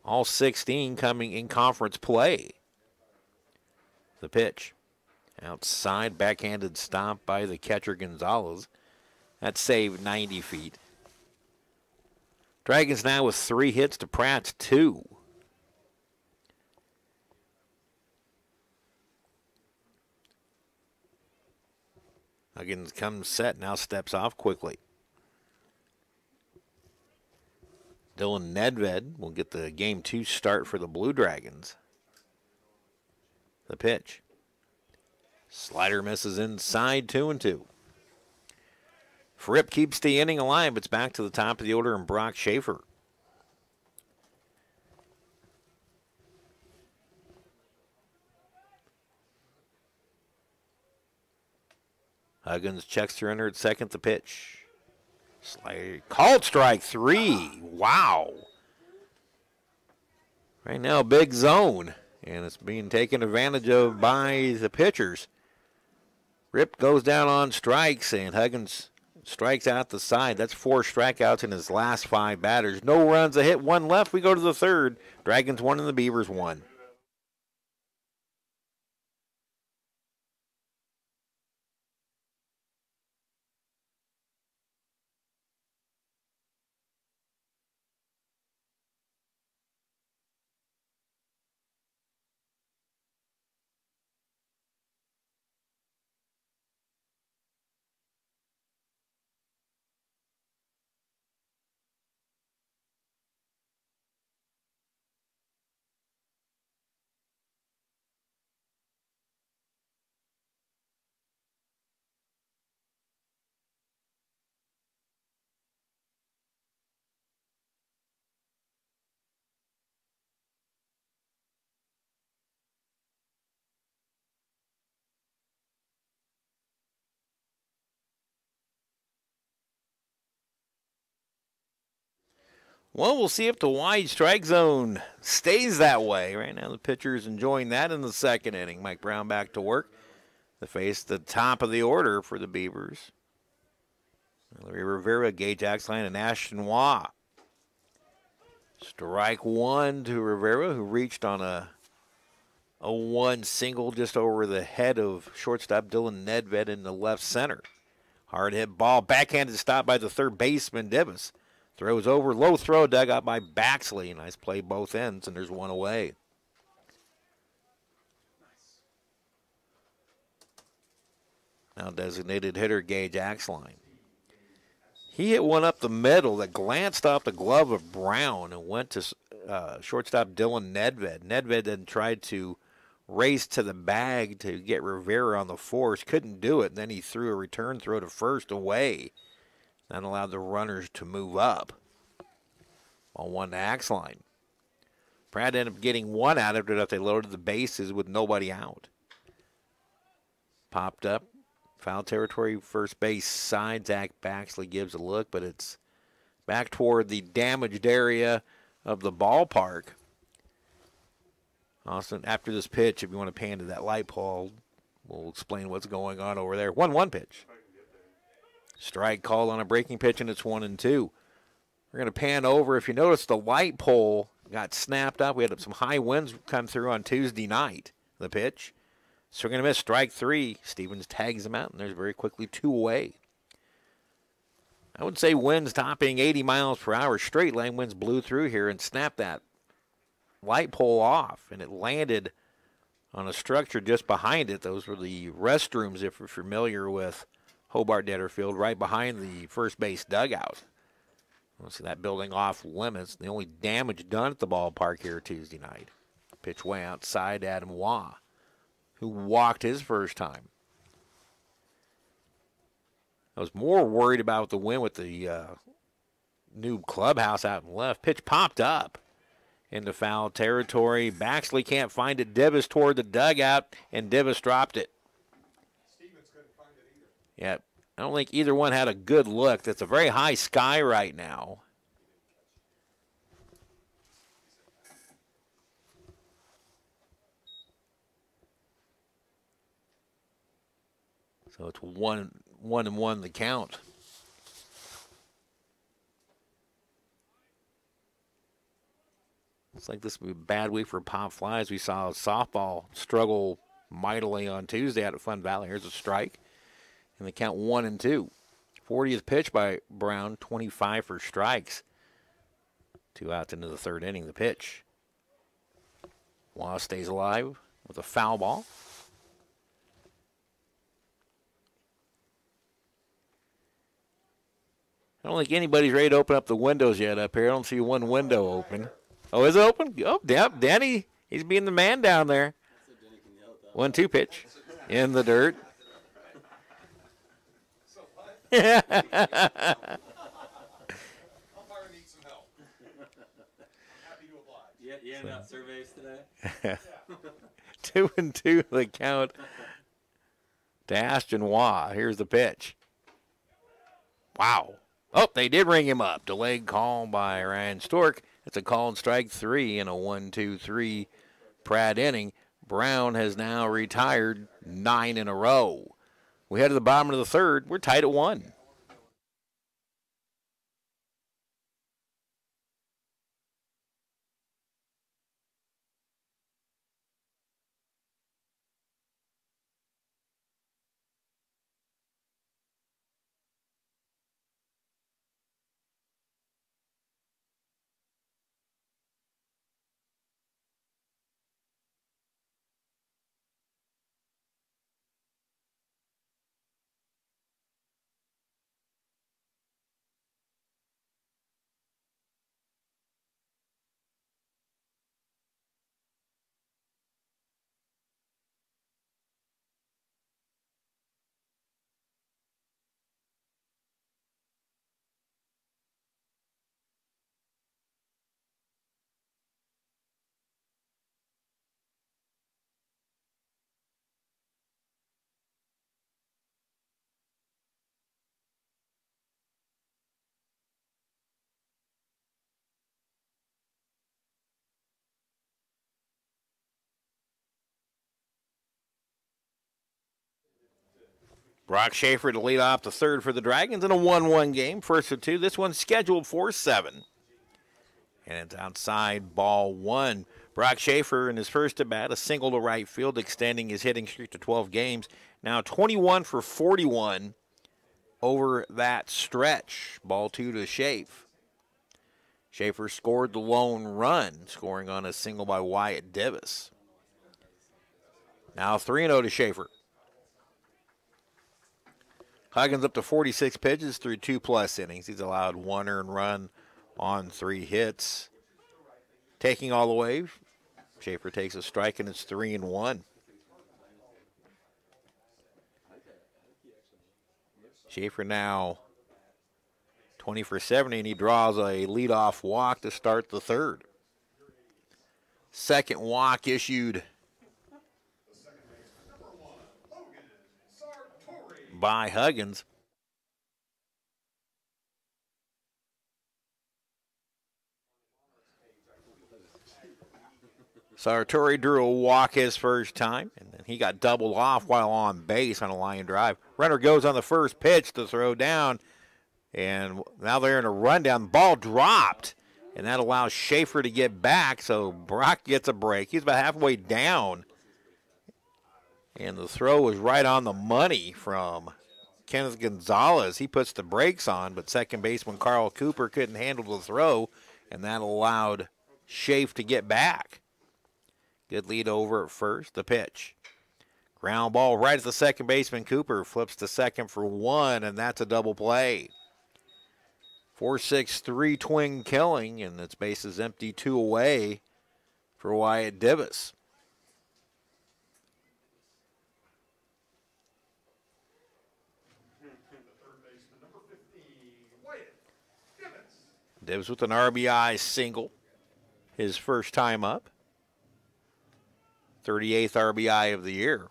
All 16 coming in conference play. The pitch. Outside, backhanded stomp by the catcher Gonzalez. That saved 90 feet. Dragons now with 3 hits to Pratt's 2. Huggins comes set, now steps off quickly. Dylan Nedved will get the Game 2 start for the Blue Dragons. The pitch. Slider misses inside, 2-2. Fripp keeps the inning alive. It's back to the top of the order and Brock Schaefer. Huggins checks the runner at second, the pitch. Slider called strike 3. Wow. Right now, big zone, and it's being taken advantage of by the pitchers. Rip goes down on strikes, and Huggins strikes out the side. That's 4 strikeouts in his last 5 batters. No runs, a hit, 1 left. We go to the third. Dragons 1 and the Beavers 1. Well, we'll see if the wide strike zone stays that way. Right now, the pitcher is enjoying that in the second inning. Mike Brown back to work to face the top of the order for the Beavers. Larry Rivera, Gage Axline, and Ashton Waugh. Strike one to Rivera, who reached on a 1 single just over the head of shortstop Dylan Nedved in the left center. Hard hit ball, backhanded stop by the third baseman Divis. Throws over, low throw, dug out by Baxley. Nice play both ends, and there's one away. Now designated hitter Gage Axline. He hit one up the middle that glanced off the glove of Brown and went to shortstop Dylan Nedved. Nedved then tried to race to the bag to get Rivera on the force. Couldn't do it. Then he threw a return throw to first away. That allowed the runners to move up. On one to Axline. Pratt ended up getting one out after that. They loaded the bases with nobody out. Popped up. Foul territory, first base side. Zach Baxley gives a look, but it's back toward the damaged area of the ballpark. Austin, after this pitch, if you want to pan to that light pole, we'll explain what's going on over there. 1-1 pitch. Strike called on a breaking pitch, and it's 1-2. We're going to pan over. If you notice, the light pole got snapped up. We had some high winds come through on Tuesday night, the pitch. So we're going to miss strike three. Stevens tags him out, and there's very quickly two away. I would say winds topping 80 miles per hour. Straight line winds blew through here and snapped that light pole off, and it landed on a structure just behind it. Those were the restrooms, if you're familiar with Hobart-Detter Field, right behind the first base dugout. We'll see that building off limits. The only damage done at the ballpark here Tuesday night. Pitch way outside Adam Waugh, who walked his first time. I was more worried about the win with the new clubhouse out in left. Pitch popped up into foul territory. Baxley can't find it. Divis toward the dugout, and Divis dropped it. Stevens couldn't find it either. Yeah, I don't think either one had a good look. That's a very high sky right now. So it's 1-1 the count. Looks like this will be a bad week for pop flies. We saw softball struggle mightily on Tuesday out at Fun Valley. Here's a strike. And the count 1-2. 40th pitch by Brown, 25 for strikes. 2 outs into the third inning. The pitch. Waugh stays alive with a foul ball. I don't think anybody's ready to open up the windows yet up here. I don't see one window open. Oh, is it open? Oh, yep, Danny. He's being the man down there. 1-2 pitch in the dirt. Umpire needs some help. I'm happy to oblige. You handed out surveys today? 2-2 the count to Ashton Waugh. Here's the pitch. Wow. Oh, they did ring him up. Delayed call by Ryan Stork. It's a call and strike 3 in a 1-2-3 Pratt inning. Brown has now retired 9 in a row. We head to the bottom of the third. We're tied at 1. Brock Schaefer to lead off the third for the Dragons in a 1-1 game. First of two. This one's scheduled for 7. And it's outside ball 1. Brock Schaefer in his first at bat, a single to right field, extending his hitting streak to 12 games. Now 21 for 41 over that stretch. Ball 2 to Schaefer. Schaefer scored the lone run, scoring on a single by Wyatt Davis. Now 3-0 to Schaefer. Huggins up to 46 pitches through 2+ innings. He's allowed 1 earned run on 3 hits. Taking all the way, Schaefer takes a strike, and it's 3-1. Schaefer now 20 for 70, and he draws a leadoff walk to start the third. Second walk issued by Huggins. Sartori drew a walk his first time, and then he got doubled off while on base on a line drive. Runner goes on the first pitch to throw down, and now they're in a rundown. Ball dropped, and that allows Schaefer to get back, so Brock gets a break. He's about halfway down, and the throw was right on the money from Kenneth Gonzalez. He puts the brakes on, but second baseman Carl Cooper couldn't handle the throw, and that allowed Schaefer to get back. Good lead over at first. The pitch. Ground ball right at the second baseman. Cooper flips to second for 1, and that's a double play. 4-6-3 twin killing, and its base is empty, 2 away for Wyatt Davis. Davis with an RBI single, his first time up. 38th RBI of the year.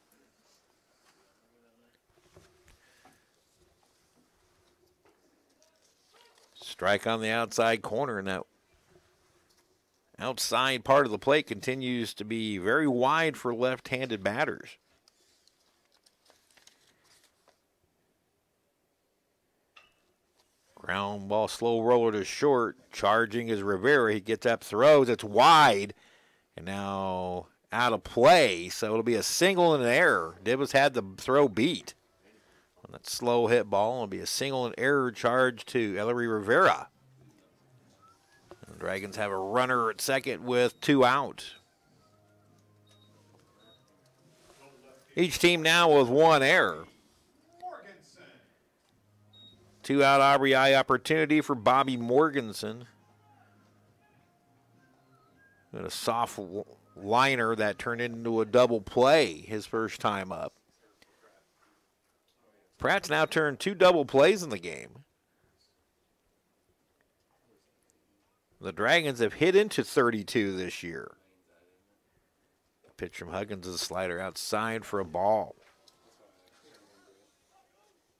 Strike on the outside corner, and that outside part of the plate continues to be very wide for left-handed batters. Ground ball, slow roller to short. Charging is Rivera. He gets up, throws. It's wide, and now out of play, so it'll be a single and an error. Dibbs had the throw beat on that slow hit ball. It'll be a single and error charge to Ellery Rivera. And the Dragons have a runner at second with 2 out. Each team now with 1 error. 2 out RBI opportunity for Bobby Morganson. And a soft liner that turned into a double play his first time up. Pratt's now turned 2 double plays in the game. The Dragons have hit into 32 this year. The pitch from Huggins is a slider outside for a ball.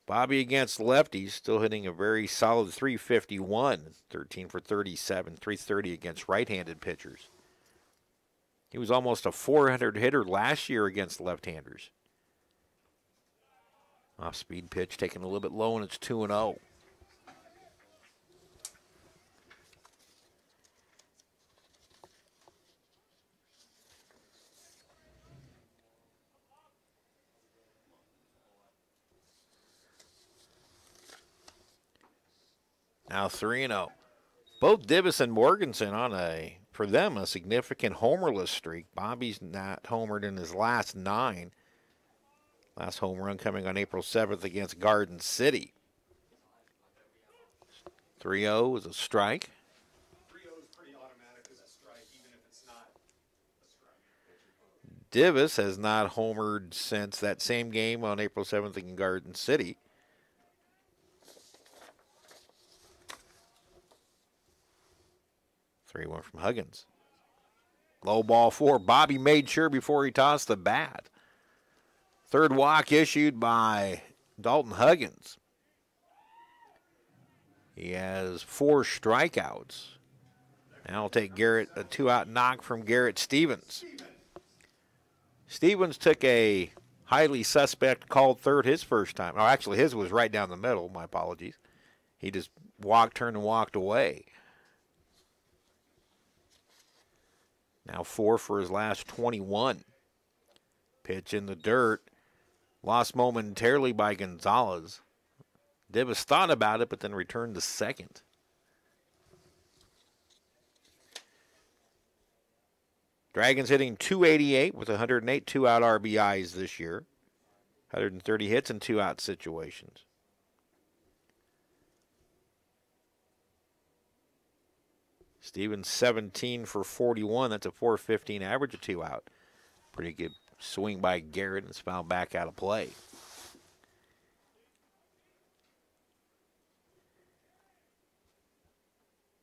Bobby against lefties, still hitting a very solid .351, 13 for 37, .330 against right-handed pitchers. He was almost a .400 hitter last year against left-handers. Off-speed pitch taken a little bit low, and it's 2-0. Now 3-0. Both Divis and Morganson on for them, a significant homerless streak. Bobby's not homered in his last 9. Last home run coming on April 7th against Garden City. 3-0 is a strike. 3-0 is pretty automatic as a strike, even if it's not a strike. Divis has not homered since that same game on April 7th in Garden City. One from Huggins. Low ball 4. Bobby made sure before he tossed the bat. Third walk issued by Dalton Huggins. He has 4 strikeouts. Now we'll take Garrett, a 2-out knock from Garrett Stevens. Stevens took a highly suspect called third his first time. Oh, actually, his was right down the middle. My apologies. He just turned and walked away. Now 4 for his last 21. Pitch in the dirt. Lost momentarily by Gonzalez. Dibas thought about it, but then returned to second. Dragons hitting .288 with 108 two-out RBIs this year. 130 hits in two-out situations. Stevens 17 for 41. That's a .415 average, a two-out. Pretty good swing by Garrett, and it's fouled back out of play.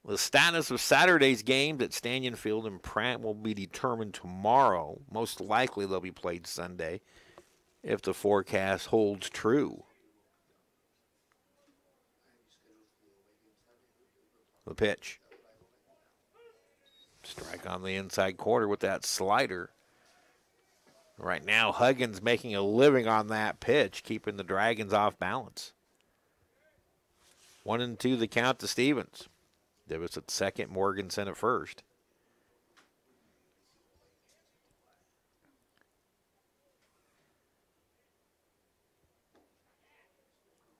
The status of Saturday's games at Stanton Field and Pratt will be determined tomorrow. Most likely they'll be played Sunday if the forecast holds true. The pitch. Strike on the inside corner with that slider. Right now, Huggins making a living on that pitch, keeping the Dragons off balance. 1-2 the count to Stevens. Davis at second, Morganson at first.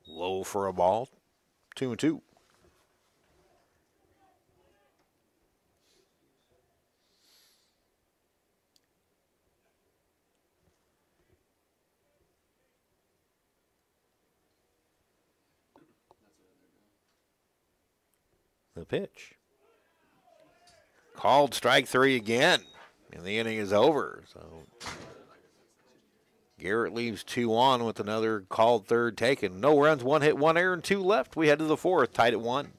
Low for a ball. 2-2. The pitch. Called strike 3 again, and the inning is over. So Garrett leaves 2 on with another called third taken. No runs, 1 hit, 1 error, and 2 left. We head to the 4th, tied at 1.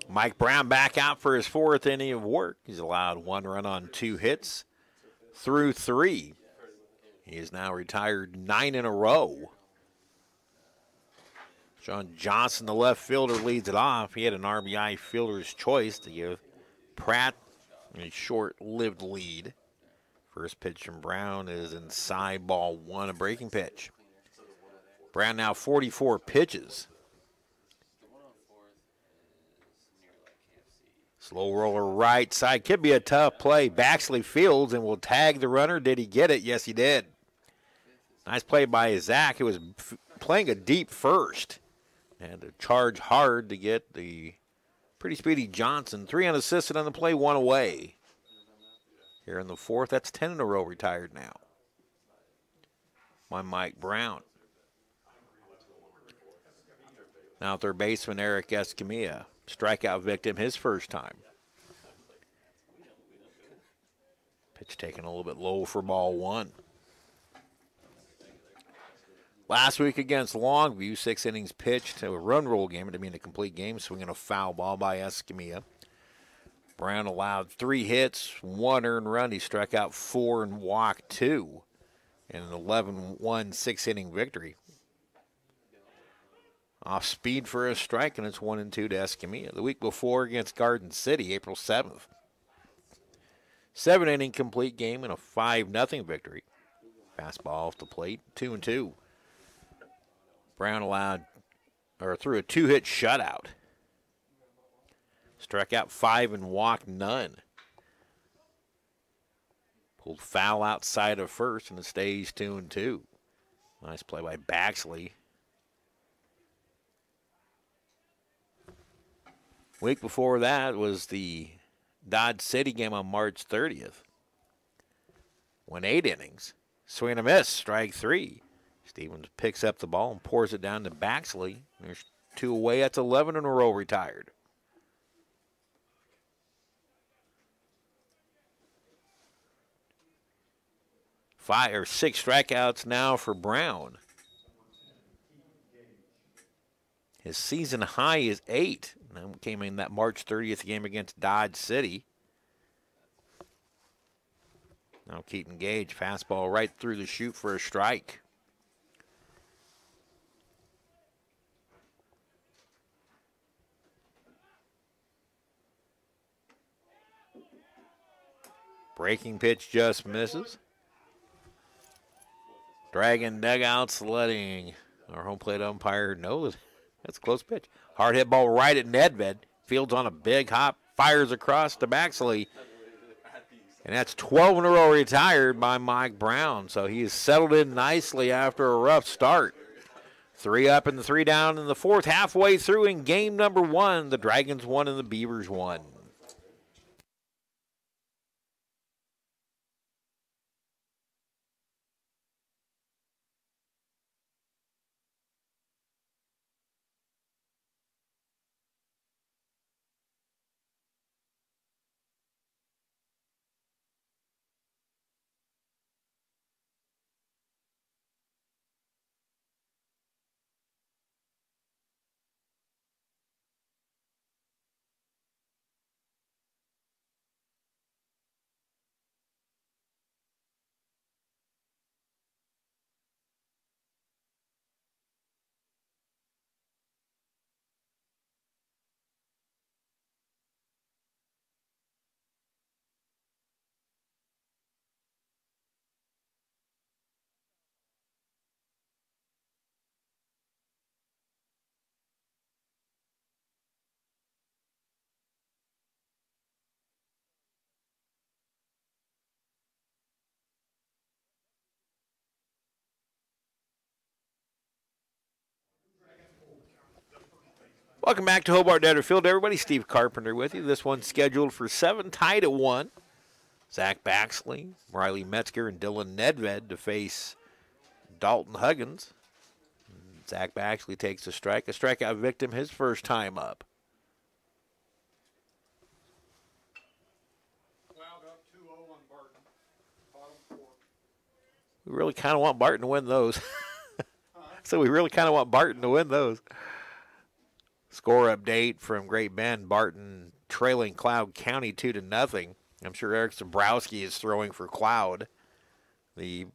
Mike Brown back out for his 4th inning of work. He's allowed 1 run on 2 hits through 3. He is now retired 9 in a row. Sean Johnson, the left fielder, leads it off. He had an RBI fielder's choice to give Pratt a short-lived lead. First pitch from Brown is inside, ball 1, a breaking pitch. Brown now 44 pitches. Slow roller right side. Could be a tough play. Baxley fields and will tag the runner. Did he get it? Yes, he did. Nice play by Zach, who was playing a deep first. And to charge hard to get the pretty speedy Johnson. 3 unassisted on the play, 1 away. Here in the 4th, that's 10 in a row retired now. By Mike Brown. Now third baseman Eric Escamilla. Strikeout victim his first time. Pitch taken a little bit low for ball 1. Last week against Longview, 6 innings pitched, a run roll game. It didn't mean a complete game, swinging a foul ball by Escamilla. Brown allowed 3 hits, 1 earned run. He struck out 4 and walked 2 in an 11-1 6-inning victory. Off speed for a strike, and it's 1-2 to Escamilla. The week before against Garden City, April 7th. 7-inning complete game and a 5-0 victory. Fastball off the plate, 2-2. Brown threw a 2-hit shutout. Struck out 5 and walked none. Pulled foul outside of first, and it stays 2-2. Nice play by Baxley. Week before that was the Dodge City game on March 30th. Went 8 innings. Swing and a miss, strike 3. Stevens picks up the ball and pours it down to Baxley. There's 2 away. That's 11 in a row retired. 5 or 6 strikeouts now for Brown. His season high is 8. That came in that March 30th game against Dodge City. Now Keaton Gage, fastball right through the chute for a strike. Breaking pitch just misses. Dragon dugouts letting our home plate umpire know that that's a close pitch. Hard hit ball right at Nedved. Fields on a big hop, fires across to Baxley. And that's 12 in a row retired by Mike Brown. So he is settled in nicely after a rough start. 3 up and 3 down in the 4th. Halfway through in game number 1, the Dragons won and the Beavers won. Welcome back to Hobart-Detter Field, everybody. Steve Carpenter with you. This one's scheduled for 7, tied at 1. Zach Baxley, Riley Metzger, and Dylan Nedved to face Dalton Huggins. Zach Baxley takes a strikeout victim his first time up. Cloud up 2-0 on Barton. Bottom 4. We really kind of want Barton to win those. So we really kind of want Barton to win those. Score update from Great Bend. Barton trailing Cloud County 2-0. I'm sure Eric Zabrowski is throwing for Cloud, the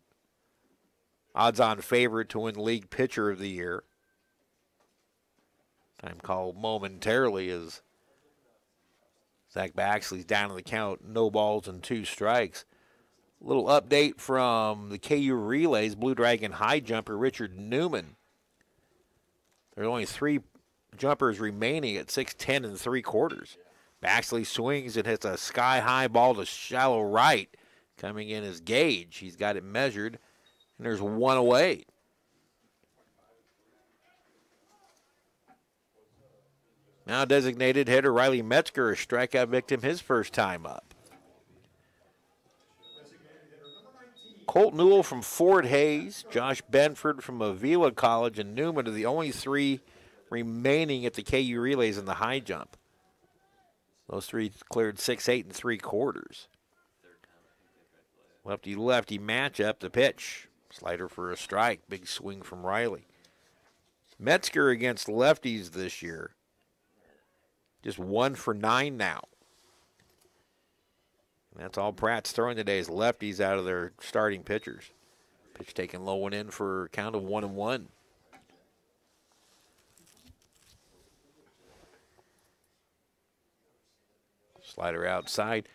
odds-on favorite to win League Pitcher of the Year. Time called momentarily as Zach Baxley's down in the count. No balls and 2 strikes. A little update from the KU Relays. Blue Dragon high jumper Richard Newman. There are only 3 jumpers remaining at 6'10 3/4. Baxley swings and hits a sky-high ball to shallow right. Coming in as Gage. He's got it measured, and there's 1 away. Now designated hitter Riley Metzger, a strikeout victim his first time up. Colt Newell from Fort Hays, Josh Benford from Avila College, and Newman are the only 3 remaining at the KU Relays in the high jump. Those 3 cleared 6'8 3/4. Lefty-lefty matchup. The pitch. Slider for a strike. Big swing from Riley. Metzger against lefties this year. Just 1 for 9 now. And that's all Pratt's throwing today is lefties out of their starting pitchers. Pitch taken low and in for a count of 1-1. Slider outside.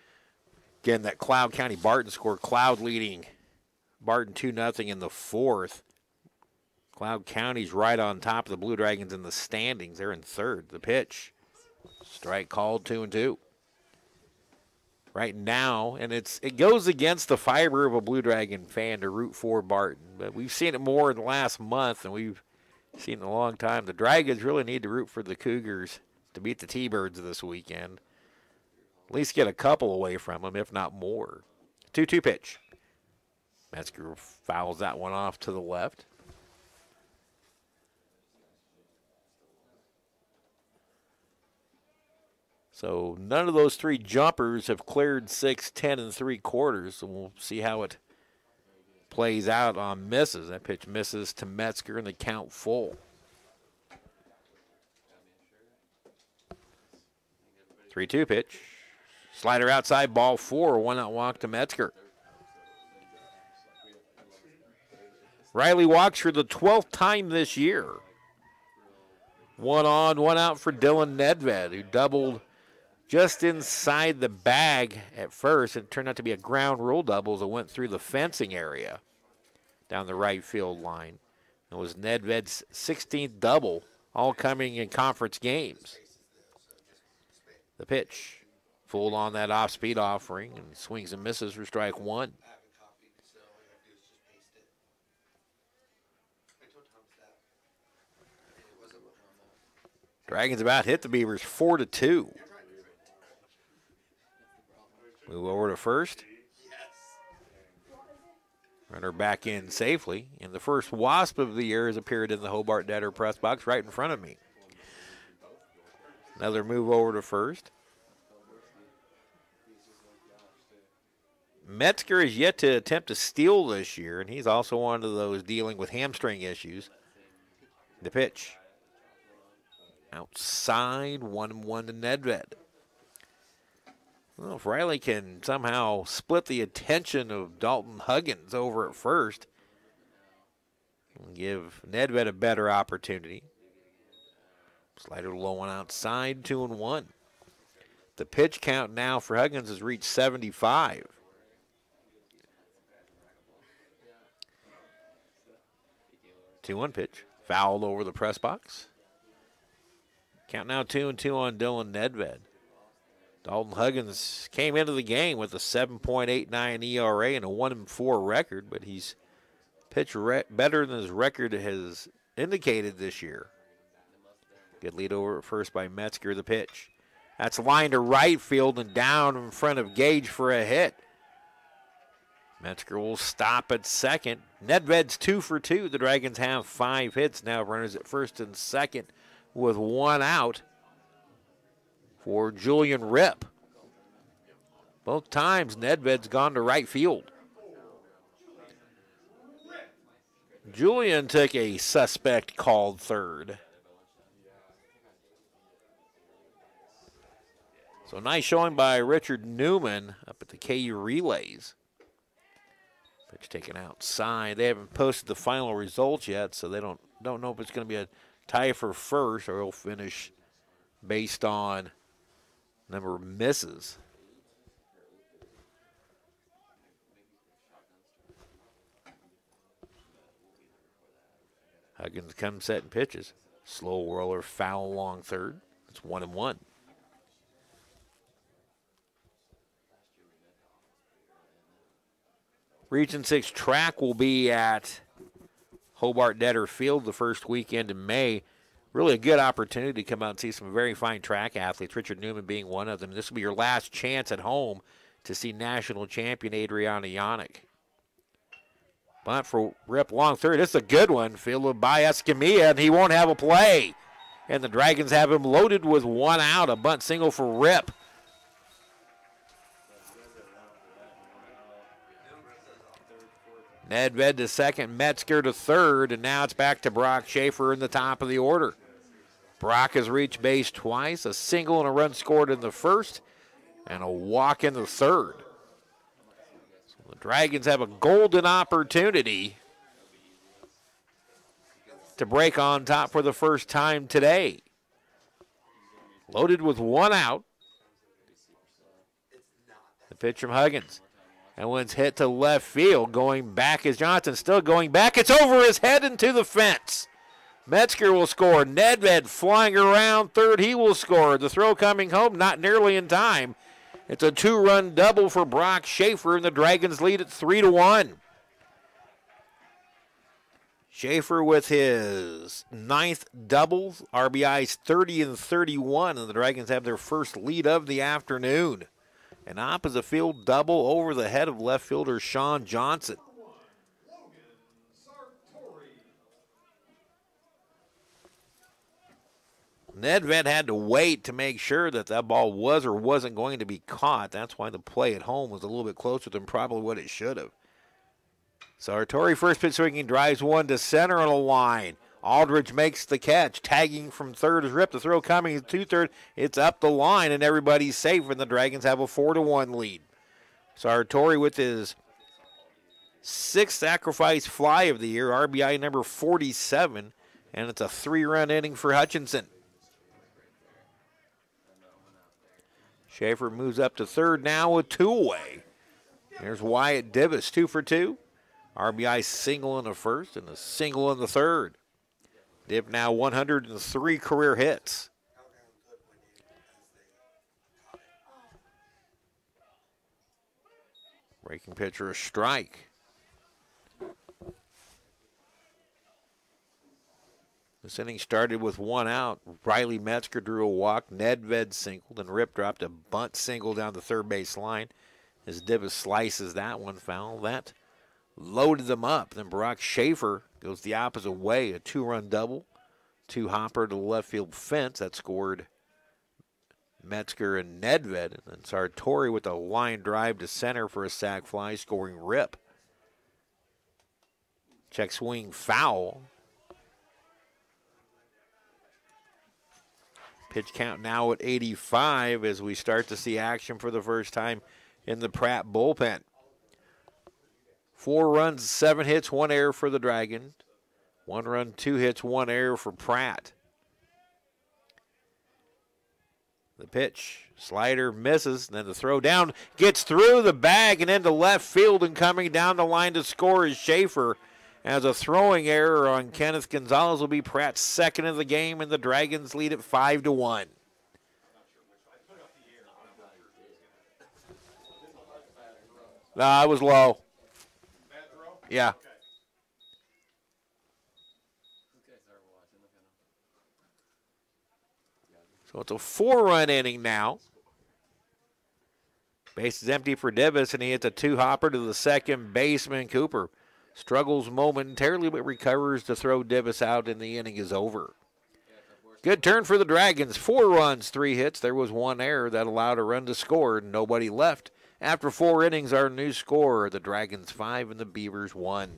Again, that Cloud County Barton score, Cloud leading Barton 2-0 in the fourth. Cloud County's right on top of the Blue Dragons in the standings. They're in third. The pitch. Strike called, 2-2. Right now, and it goes against the fiber of a Blue Dragon fan to root for Barton. But we've seen it more in the last month than we've seen in a long time. The Dragons really need to root for the Cougars to beat the T-Birds this weekend. At least get a couple away from them, if not more. 2-2 pitch. Metzger fouls that one off to the left. So none of those three jumpers have cleared 6, 10 3/4. So we'll see how it plays out on misses. That pitch misses to Metzger and the count full. 3-2 pitch. Slider outside, ball 4, 1-out walk to Metzger. Riley walks for the 12th time this year. 1 on, 1 out for Dylan Nedved, who doubled just inside the bag at first. It turned out to be a ground rule double as it went through the fencing area down the right field line. It was Nedved's 16th double, all coming in conference games. The pitch, full on that off-speed offering, and swings and misses for strike 1. Dragons about hit the Beavers 4-2. Move over to first. Runner back in safely. And the first Wasp of the year has appeared in the Hobart-Detter press box right in front of me. Another move over to first. Metzger is yet to attempt to steal this year, and he's also one of those dealing with hamstring issues. The pitch. Outside, 1-1 to Nedved. Well, if Riley can somehow split the attention of Dalton Huggins over at first, and give Nedved a better opportunity. Slider low on outside, 2-1. The pitch count now for Huggins has reached 75. Two-one pitch, fouled over the press box. Count now 2-2 on Dylan Nedved. Dalton Huggins came into the game with a 7.89 ERA and a 1-4 record, but he's pitched better than his record has indicated this year. Good lead over at first by Metzger. The pitch. That's lined to right field and down in front of Gage for a hit. Metzger will stop at second. Nedved's 2 for 2. The Dragons have 5 hits now. Runners at first and second with 1 out for Julian Ripp. Both times Nedved's gone to right field. Julian took a suspect called third. So nice showing by Richard Newman up at the KU Relays. Pitch taken outside. They haven't posted the final results yet, so they don't know if it's going to be a tie for first or he'll finish based on number of misses. Huggins comes set and pitches. Slow whirler, foul along third. It's 1-1. Region 6 track will be at Hobart-Detter Field the first weekend in May. Really a good opportunity to come out and see some very fine track athletes, Richard Newman being one of them. This will be your last chance at home to see national champion Adriana Yannick. Bunt for Rip long third. This is a good one. Fielded by Escamilla, and he won't have a play. And the Dragons have him loaded with 1 out. A bunt single for Rip. Nedved to second, Metzger to third, and now it's back to Brock Schaefer in the top of the order. Brock has reached base twice, a single and a run scored in the first, and a walk in the third. So the Dragons have a golden opportunity to break on top for the first time today. Loaded with 1 out. The pitch from Huggins. That one's hit to left field. Going back is Johnson. Still going back. It's over his head into the fence. Metzger will score. Nedved flying around third. He will score. The throw coming home, not nearly in time. It's a 2-run double for Brock Schaefer, and the Dragons lead at 3-1. Schaefer with his 9th double. RBIs 30 and 31, and the Dragons have their first lead of the afternoon. An opposite field double over the head of left fielder Sean Johnson. Nedved had to wait to make sure that that ball was or wasn't going to be caught. That's why the play at home was a little bit closer than probably what it should have. Sartori first pitch swinging, drives one to center on a line. Aldridge makes the catch. Tagging from third is Rip. The throw coming to third. It's up the line, and everybody's safe, and the Dragons have a 4-1 lead. Sartori with his 6th sacrifice fly of the year, RBI number 47, and it's a 3-run inning for Hutchinson. Schaefer moves up to third now with 2 away. There's Wyatt Divis, 2 for 2. RBI single in the first and a single in the third. Div now 103 career hits. Breaking pitcher a strike. This inning started with 1 out. Riley Metzger drew a walk. Nedved singled, and Rip dropped a bunt single down the third base line as Divis slices that one foul. That loaded them up. Then Brock Schaefer goes the opposite way, a 2-run double. 2-hopper to the left field fence. That scored Metzger and Nedved. And then Sartori with a line drive to center for a sac fly, scoring Rip. Check swing foul. Pitch count now at 85 as we start to see action for the first time in the Pratt bullpen. 4 runs, 7 hits, 1 error for the Dragons. 1 run, 2 hits, 1 error for Pratt. The pitch, slider misses, then the throw down, gets through the bag and into left field, and coming down the line to score is Schaefer. As a throwing error on Kenneth Gonzalez will be Pratt's 2nd of the game, and the Dragons lead at 5-1. It was low. Yeah. So it's a 4-run inning now. Base is empty for Divis, and he hits a 2-hopper to the second baseman, Cooper. Struggles momentarily, but recovers to throw Divis out, and the inning is over. Good turn for the Dragons. 4 runs, 3 hits. There was 1 error that allowed a run to score. Nobody left. After 4 innings, our new score, the Dragons 5 and the Beavers 1.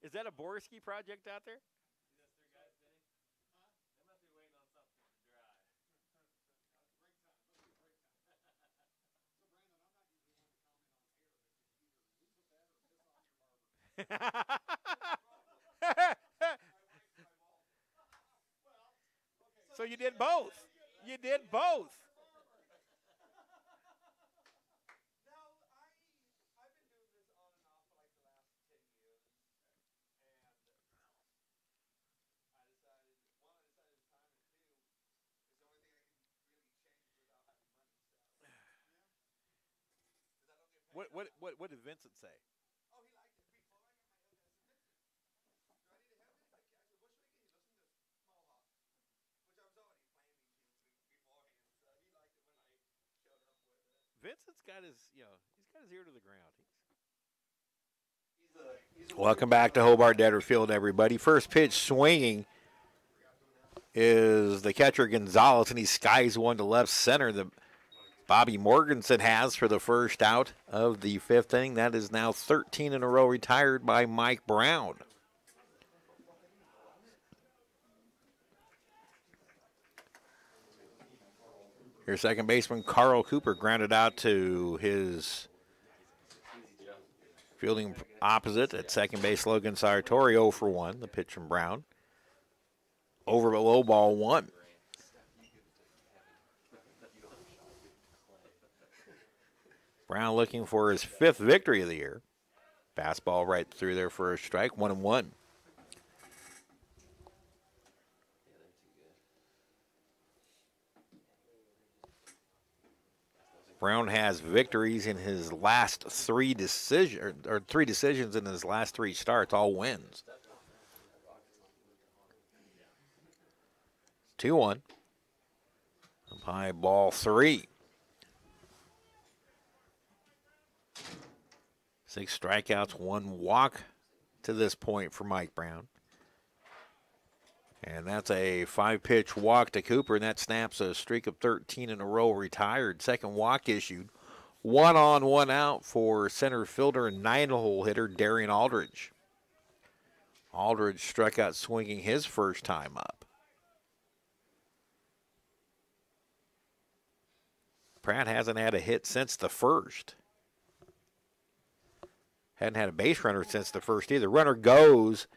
Is that a Borski project out there? So you did both. You did both. What did Vincent say? Vincent's got his, he's got his ear to the ground. Welcome back to Hobart-Detter Field, everybody. First pitch swinging is the catcher Gonzalez, and he skies one to left center that Bobby Morganson has for the first out of the 5th inning. That is now 13 in a row retired by Mike Brown. Your second baseman, Carl Cooper, grounded out to his fielding opposite at second base, Logan Sartori, 0 for 1. The pitch from Brown. Over but low ball 1. Brown looking for his 5th victory of the year. Fastball right through there for a strike, 1-1. Brown has victories in his last 3 decisions, or 3 decisions in his last 3 starts, all wins. 2-1. Up high, ball 3. 6 strikeouts, 1 walk to this point for Mike Brown. And that's a 5-pitch walk to Cooper, and that snaps a streak of 13 in a row retired. Second walk issued. 1 on, 1 out for center fielder and 9-hole hitter Darian Aldridge. Aldridge struck out swinging his first time up. Pratt hasn't had a hit since the first. Hadn't had a base runner since the first either. Runner goes,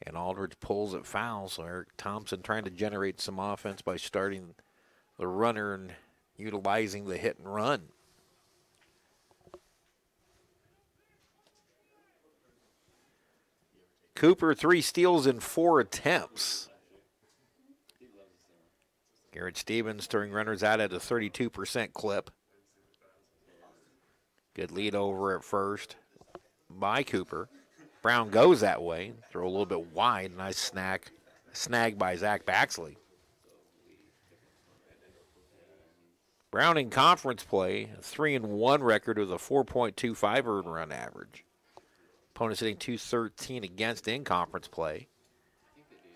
and Aldridge pulls it foul. So Eric Thompson trying to generate some offense by starting the runner and utilizing the hit and run. Cooper, 3 steals in 4 attempts. Garrett Stevens throwing runners out at a 32% clip. Good lead over at first by Cooper. Brown goes that way. Throw a little bit wide. Nice snag by Zach Baxley. Brown in conference play, a 3-1 record with a 4.25 earned run average. Opponents hitting .213 against in conference play.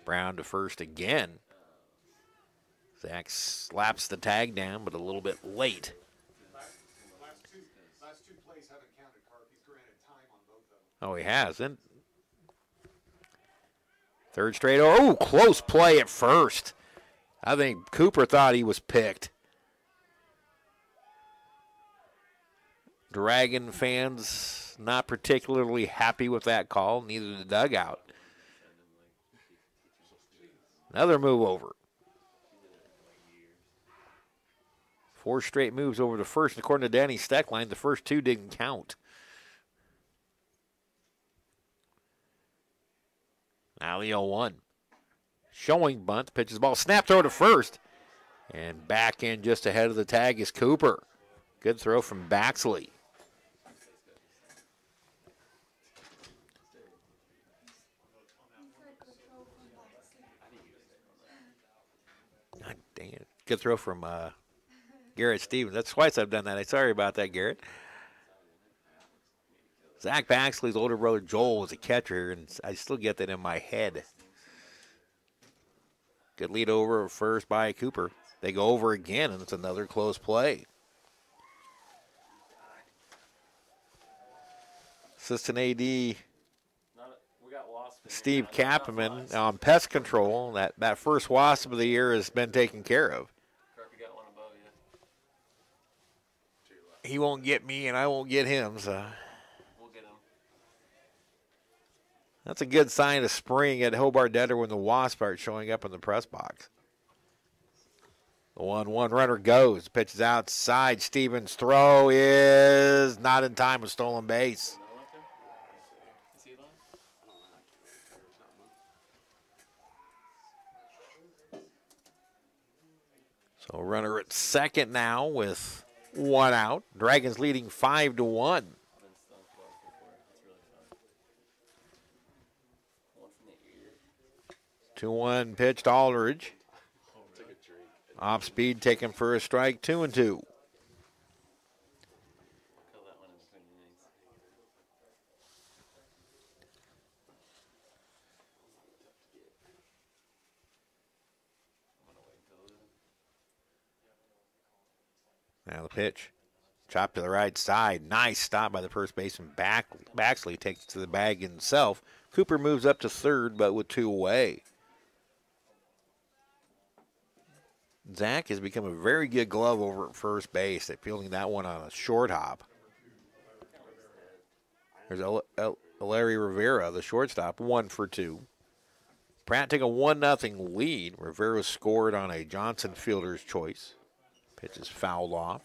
Brown to first again. Zach slaps the tag down, but a little bit late. Last two plays haven't counted, Carp. He's granted time on both of them. Oh, he hasn't. Third straight. Oh, close play at first. I think Cooper thought he was picked. Dragon fans not particularly happy with that call, neither the dugout. Another move over. 4 straight moves over to first. And according to Danny Steckline, the first 2 didn't count. Now the 0-1. Showing bunt, pitches ball, snap throw to first. And back in just ahead of the tag is Cooper. Good throw from Baxley. God dang it. Good throw from Garrett Stevens. That's twice I've done that. I'm sorry about that, Garrett. Zach Baxley's older brother Joel was a catcher, and I still get that in my head. Good lead over first by Cooper. They go over again, and it's another close play. Assistant AD Steve Kapman on pest control. That first wasp of the year has been taken care of. He won't get me, and I won't get him, so. We'll get him. That's a good sign of spring at Hobart-Detter when the wasps start showing up in the press box. The 1-1 runner goes. Pitches outside. Stevens' throw is not in time. A stolen base. So runner at second now with 1 out. Dragons leading 5-1. 2-1 pitch to Aldridge. Off speed taken for a strike, 2-2. Now the pitch. Chop to the right side. Nice stop by the first baseman. Baxley takes it to the bag himself. Cooper moves up to third, but with 2 away. Zach has become a very good glove over at first base at fielding that one on a short hop. There's Larry Rivera, the shortstop, 1 for 2. Pratt take a 1-0 lead. Rivera scored on a Johnson fielder's choice. Pitch is fouled off.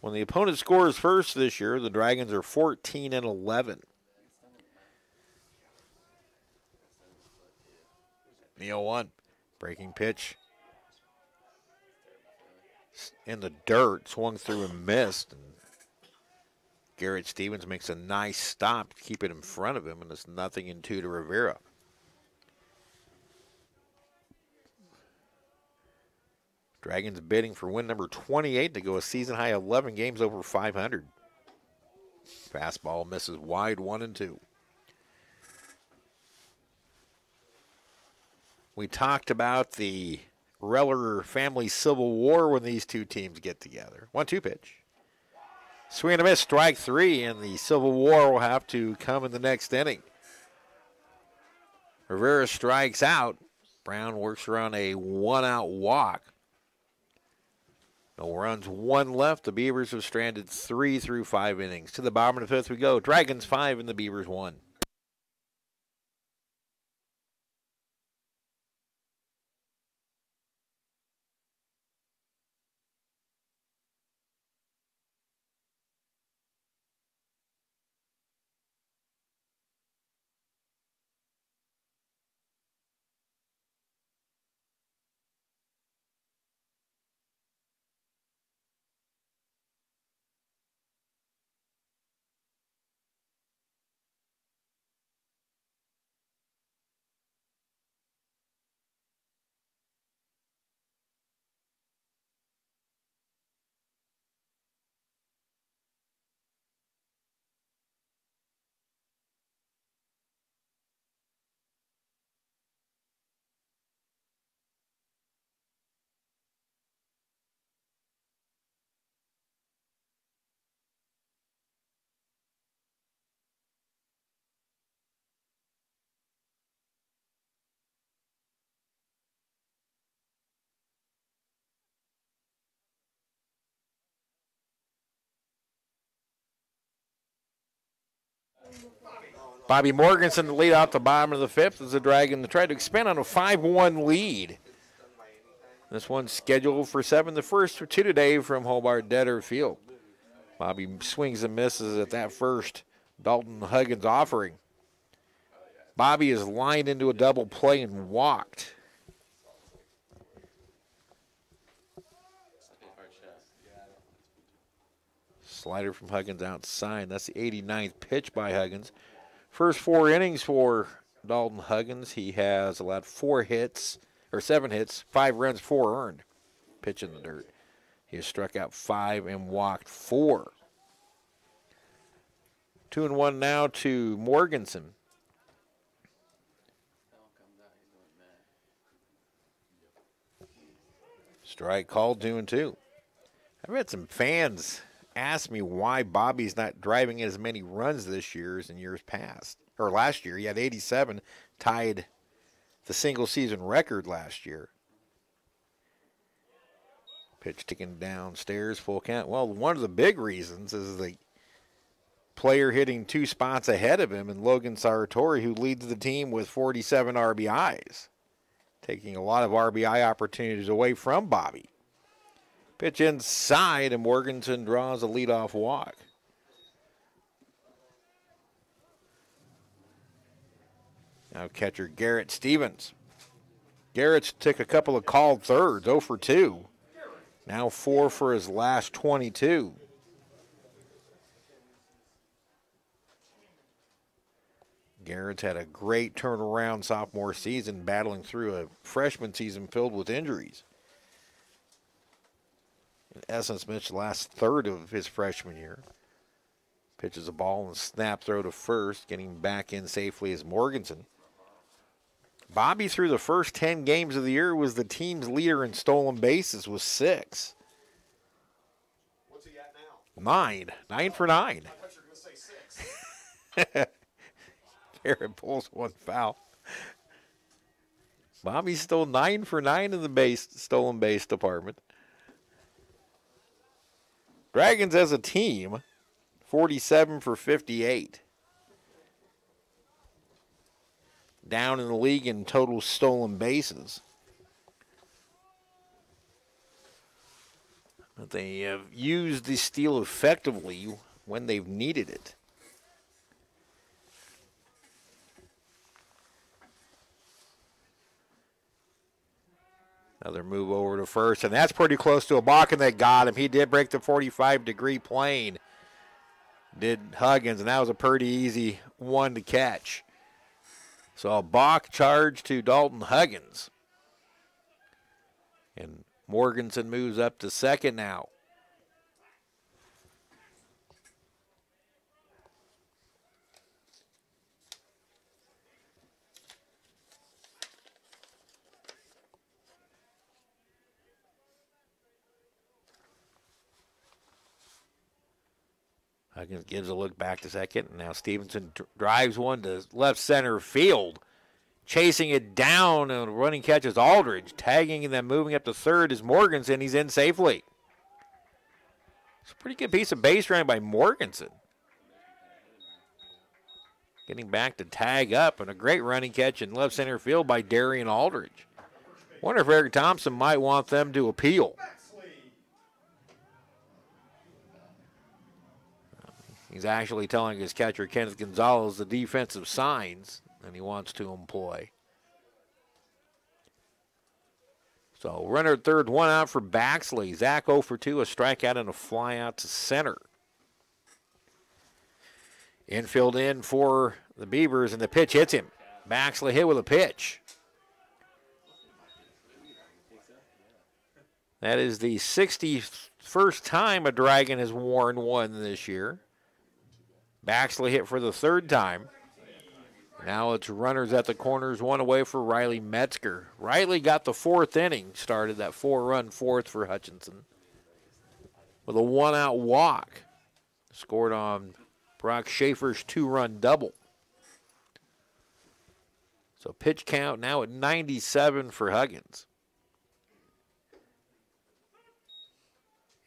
When the opponent scores first this year, the Dragons are 14-11. The 0-1. Breaking pitch. In the dirt. Swung through and missed. And Garrett Stevens makes a nice stop to keep it in front of him, and it's 0-2 to Rivera. Dragons bidding for win number 28 to go a season-high 11 games over 500. Fastball misses wide, 1-2. We talked about the Reller family civil war when these two teams get together. 1-2 pitch. Swing and a miss, strike 3, and the civil war will have to come in the next inning. Rivera strikes out. Brown works around a 1-out walk. No runs, 1 left. The Beavers have stranded 3 through 5 innings. To the bottom of the 5th we go. Dragons 5 and the Beavers 1. Bobby Morganson to lead out the bottom of the 5th as the Dragons try to expand on a 5-1 lead. This one's scheduled for 7, the first for 2 today from Hobart-Detter Field. Bobby swings and misses at that first Dalton Huggins offering. Bobby is lined into a double play and walked. Slider from Huggins outside. That's the 89th pitch by Huggins. First 4 innings for Dalton Huggins. He has allowed 7 hits, 5 runs, 4 earned. Pitch in the dirt. He has struck out 5 and walked 4. 2-1 now to Morganson. Strike called, 2-2. I've had some fans ask me why Bobby's not driving as many runs this year as in years past. Or last year, he had 87, tied the single season record last year. Pitch ticking downstairs, full count. Well, one of the big reasons is the player hitting 2 spots ahead of him, and Logan Sartori, who leads the team with 47 RBIs, taking a lot of RBI opportunities away from Bobby. Pitch inside, and Morganson draws a leadoff walk. Now catcher Garrett Stevens. Garrett's took a couple of called thirds, 0 for 2. Now 4 for his last 22. Garrett's had a great turnaround sophomore season, battling through a freshman season filled with injuries. In essence, missed the last third of his freshman year. Pitches a ball and snap throw to first, getting back in safely as Morganson. Bobby, through the first 10 games of the year, was the team's leader in stolen bases with 6. What's he at now? 9. 9 for 9. I thought you were going to say 6. Garrett pulls one foul. Bobby's still 9 for 9 in the stolen base department. Dragons as a team, 47 for 58. Down in the league in total stolen bases. But they have used the steal effectively when they've needed it. Another move over to first, and that's pretty close to a balk, and they got him. He did break the 45-degree plane, did Huggins, and that was a pretty easy one to catch. So a balk charge to Dalton Huggins. And Morganson moves up to second now. Huggins gives a look back to second. And now Stevenson drives one to left center field. Chasing it down, and running catch is Aldridge. Tagging and then moving up to third is Morganson. He's in safely. It's a pretty good piece of base running by Morganson. Getting back to tag up, and a great running catch in left center field by Darian Aldridge. Wonder if Eric Thompson might want them to appeal. He's actually telling his catcher, Kenneth Gonzalez, the defensive signs, and he wants to employ. So runner at third, one out for Baxley. Zach 0 for 2, a strikeout and a fly out to center. Infield in for the Beavers, and the pitch hits him. Baxley hit with a pitch. That is the 61st time a Dragon has worn one this year. Baxley hit for the third time. Now it's runners at the corners, one away for Riley Metzger. Riley got the fourth inning, started that 4-run fourth for Hutchinson with a one-out walk. Scored on Brock Schaefer's 2-run double. So pitch count now at 97 for Huggins.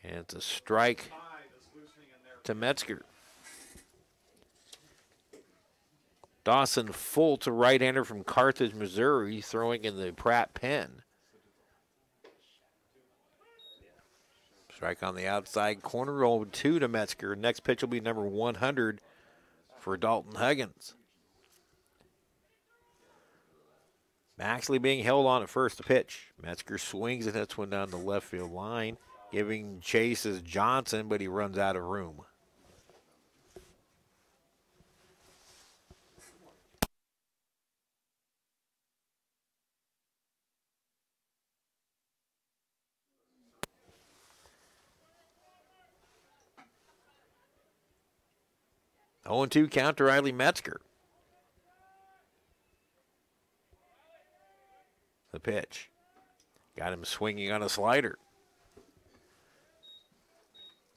And it's a strike to Metzger. Dawson Fultz, a right-hander from Carthage, Missouri, throwing in the Pratt pen. Strike on the outside corner, 0-2 to Metzger. Next pitch will be number 100 for Dalton Huggins. Maxley being held on at first, the pitch. Metzger swings and hits one down the left field line. Giving chase is Johnson, but he runs out of room. The 0-2 count to Riley Metzger. The pitch. Got him swinging on a slider.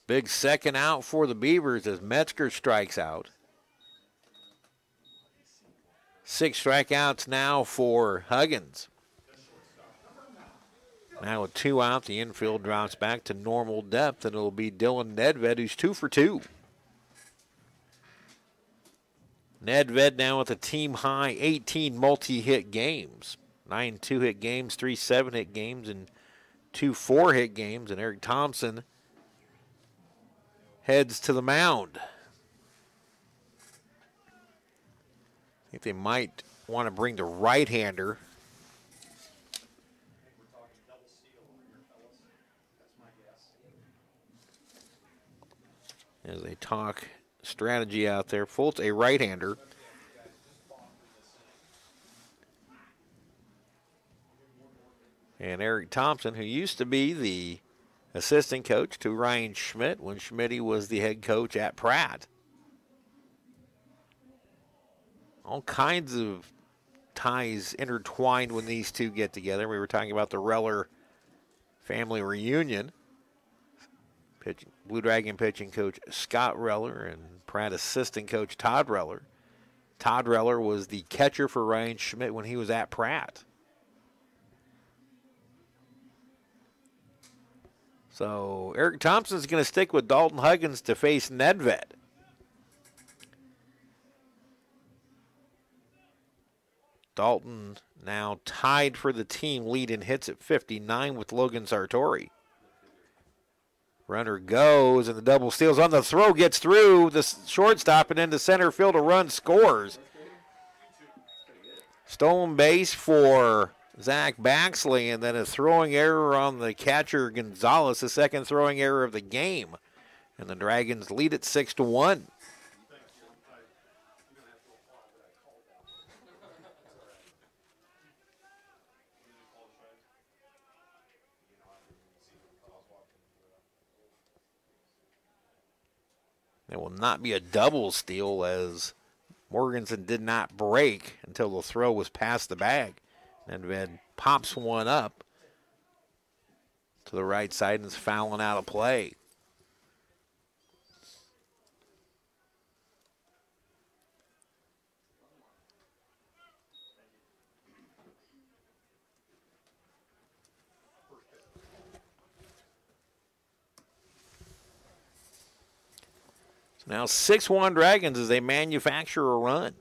Big second out for the Beavers as Metzger strikes out. 6 strikeouts now for Huggins. Now with 2 out, the infield drops back to normal depth, and it'll be Dylan Nedved, who's 2 for 2. Nedved now with a team-high 18 multi-hit games. 9 2-hit games, 3 7-hit games, and 2 4-hit games. And Eric Thompson heads to the mound. I think they might want to bring the right-hander. As they talk strategy out there. Fultz, a right-hander. And Eric Thompson, who used to be the assistant coach to Ryan Schmidt when Schmidt was the head coach at Pratt. All kinds of ties intertwined when these two get together. We were talking about the Reller family reunion. Blue Dragon pitching coach Scott Reller and Pratt assistant coach Todd Reller. Todd Reller was the catcher for Ryan Schmidt when he was at Pratt. So Eric Thompson's going to stick with Dalton Huggins to face Nedved. Dalton now tied for the team lead in hits at 59 with Logan Sartori. Runner goes, and the double steals on the throw, gets through the shortstop and into center field. A run scores. Stolen base for Zach Baxley, and then a throwing error on the catcher Gonzalez, the second throwing error of the game. And the Dragons lead it 6-1. There will not be a double steal as Morganson did not break until the throw was past the bag. Nedved pops one up to the right side and is fouling out of play. Now 6-1 Dragons as they manufacture a run.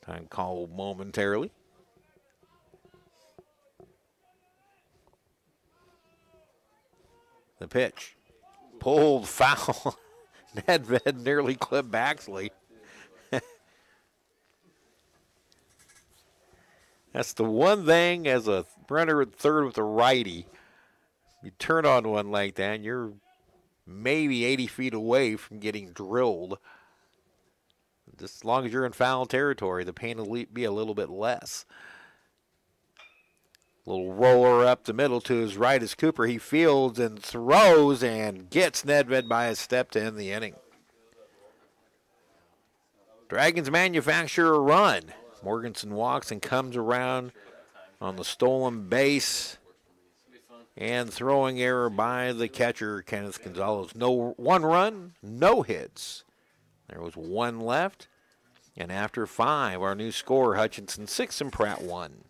Time called momentarily. The pitch. Pulled foul. Nedved nearly clipped Baxley. That's the one thing as a runner at third with a righty. You turn on one like that, and you're maybe 80 feet away from getting drilled. Just as long as you're in foul territory, the pain will be a little bit less. Little roller up the middle to his right is Cooper. He fields and throws and gets Nedved by a step to end the inning. Dragons manufacture a run. Morganson walks and comes around on the stolen base. And throwing error by the catcher, Kenneth Gonzalez. No one run, no hits. There was one left. And after 5, our new score, Hutchinson 6 and Pratt 1.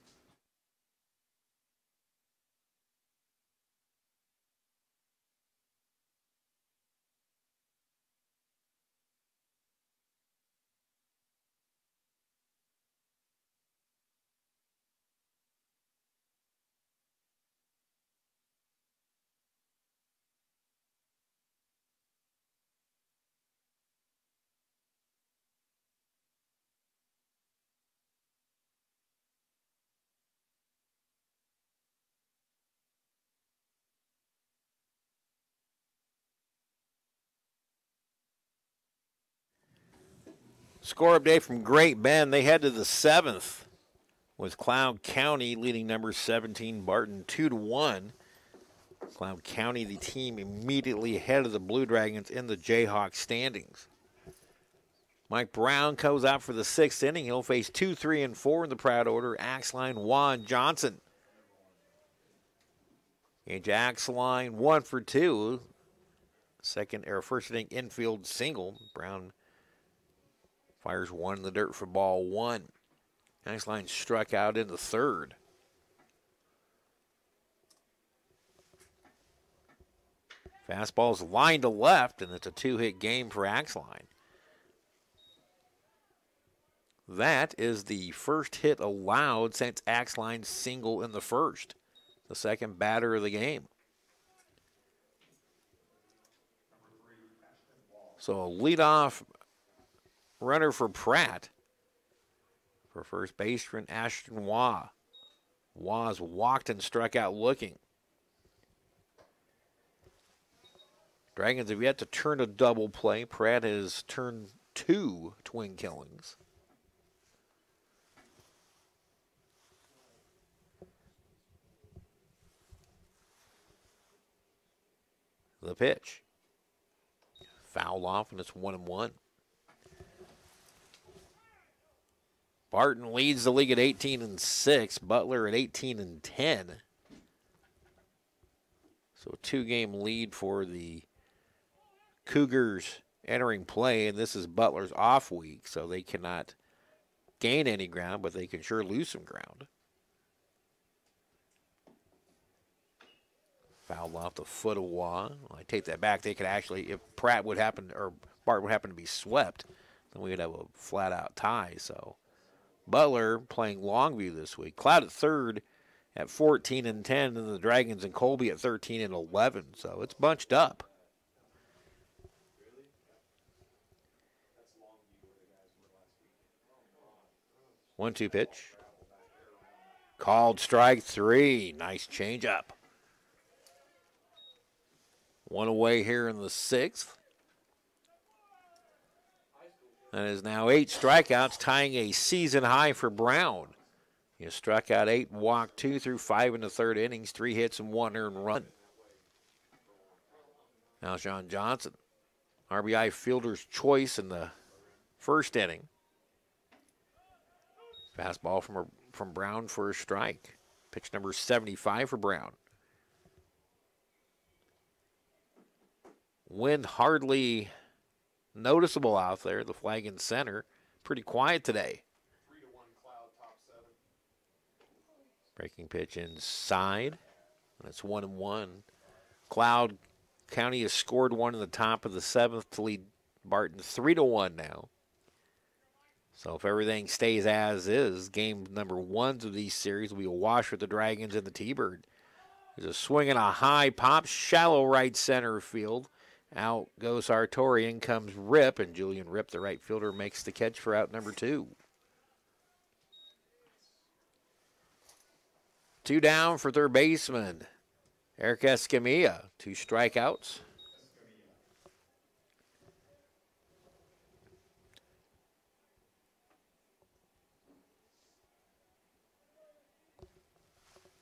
Score update from Great Bend. They head to the 7th with Cloud County leading number 17 Barton 2-1. Cloud County, the team immediately ahead of the Blue Dragons in the Jayhawk standings. Mike Brown goes out for the 6th inning. He'll face 2, 3, and 4 in the Pratt order. Axline, Juan Johnson. Gage Axline 1 for 2. First inning infield single. Brown fires one in the dirt for ball 1. Axline struck out in the 3rd. Fastball's lined to left, and it's a 2-hit game for Axline. That is the first hit allowed since Axline's single in the 1st. The second batter of the game. So a leadoff runner for Pratt. For first baseman Ashton Waugh. Waugh's walked and struck out looking. Dragons have yet to turn a double play. Pratt has turned 2 twin killings. The pitch. Foul off, and it's 1-1. Barton leads the league at 18-6. Butler at 18-10. So a 2-game lead for the Cougars entering play, and this is Butler's off week, so they cannot gain any ground, but they can sure lose some ground. Fouled off the foot of Waugh. I take that back. They could actually, if Pratt would happen, or Bart would happen to be swept, then we would have a flat-out tie. So Butler playing Longview this week. Cloud at third at 14 and 10, and the Dragons and Colby at 13 and 11. So it's bunched up. 1-2 pitch. Called strike 3. Nice changeup. One away here in the 6th. That is now 8 strikeouts, tying a season high for Brown. He struck out 8, walked 2 through 5 in the 3rd innings, 3 hits and 1 earned run. Now Sean Johnson, RBI fielder's choice in the 1st inning. Fastball from Brown for a strike. Pitch number 75 for Brown. Wind hardly noticeable out there. The flag in center. Pretty quiet today. 3-1 Cloud, top 7. Breaking pitch inside. That's 1-1. Cloud County has scored 1 in the top of the 7th to lead Barton 3-1 now. So if everything stays as is, game number 1 of these series will be a wash with the Dragons and the T-Bird. There's a swing and a high pop, shallow right center field. Out goes Sartori, in comes Rip, and Julian Rip, the right fielder, makes the catch for out number 2. 2 down for third baseman Eric Escamilla. 2 strikeouts.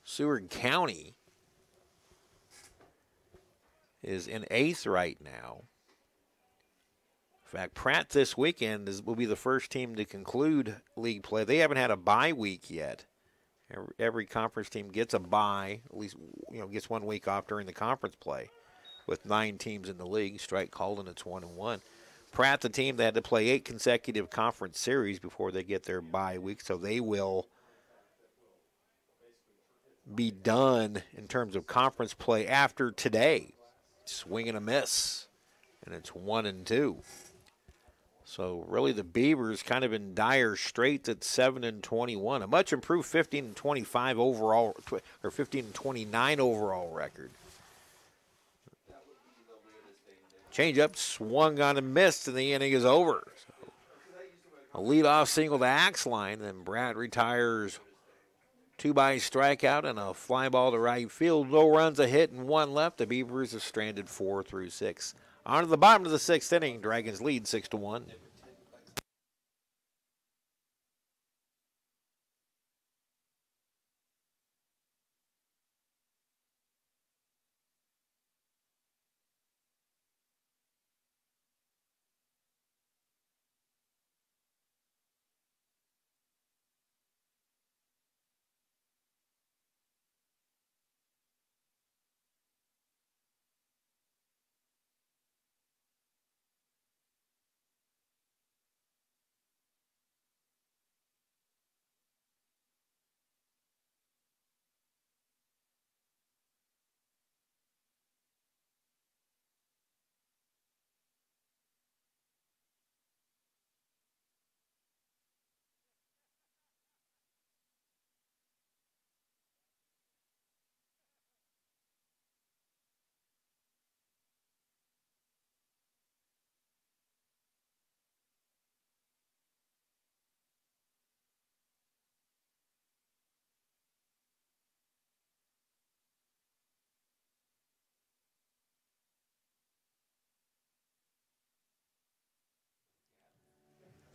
Seward County is in 8th right now. In fact, Pratt this weekend will be the first team to conclude league play. They haven't had a bye week yet. Every conference team gets a bye, at least gets 1 week off during the conference play. With 9 teams in the league, strike called, and it's 1-1. Pratt's a team that had to play 8 consecutive conference series before they get their bye week, so they will be done in terms of conference play after today. Swing and a miss, and it's 1-2. So really the Beavers kind of in dire straits at 7-21. A much improved 15-25 overall, or 15-29 overall record. Changeup swung on and missed, and the inning is over. So a leadoff single to Axline, then Brad retires 2 by strikeout and a fly ball to right field. No runs, a hit, and 1 left. The Beavers are stranded 4 through 6. On to the bottom of the 6th inning. Dragons lead 6-1.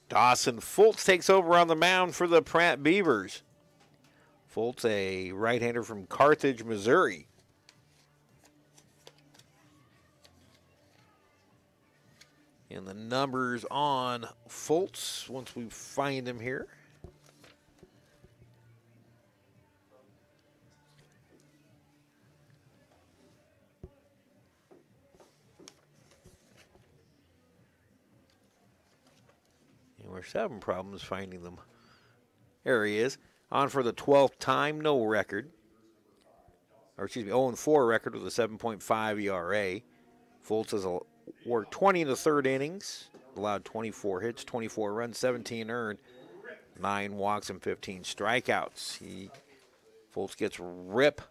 Dawson Fultz takes over on the mound for the Pratt Beavers. Fultz, a right-hander from Carthage, Missouri. And the numbers on Fultz, once we find him here. We're having problems finding them. There he is. On for the 12th time, no record. Or excuse me, 0-4 record with a 7.5 ERA. Fultz has worked 20 in the 3rd innings, allowed 24 hits, 24 runs, 17 earned, 9 walks, and 15 strikeouts. He Fultz gets rip.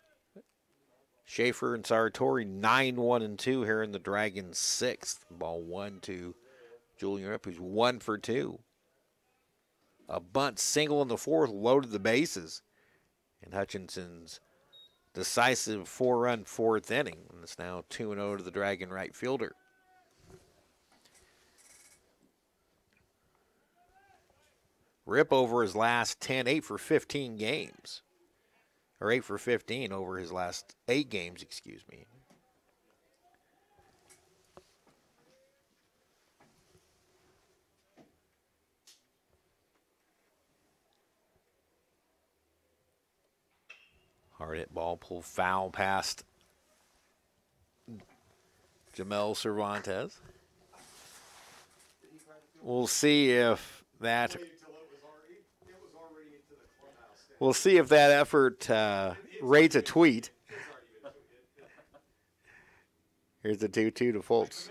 Schaefer and Sartori 9-1-2 here in the Dragons' 6th. Ball 1 to Julian Rip, who's 1 for 2. A bunt single in the 4th loaded the bases. And Hutchinson's decisive 4-run 4th inning. And it's now 2-0 to the Dragon right fielder. Rip over his last 10, 8 for 15 games. Or 8 for 15 over his last 8 games, excuse me. Hard hit ball, pull foul past Jamel Cervantes. We'll see if that effort rates a tweet. Here's the 2-2 to Fultz.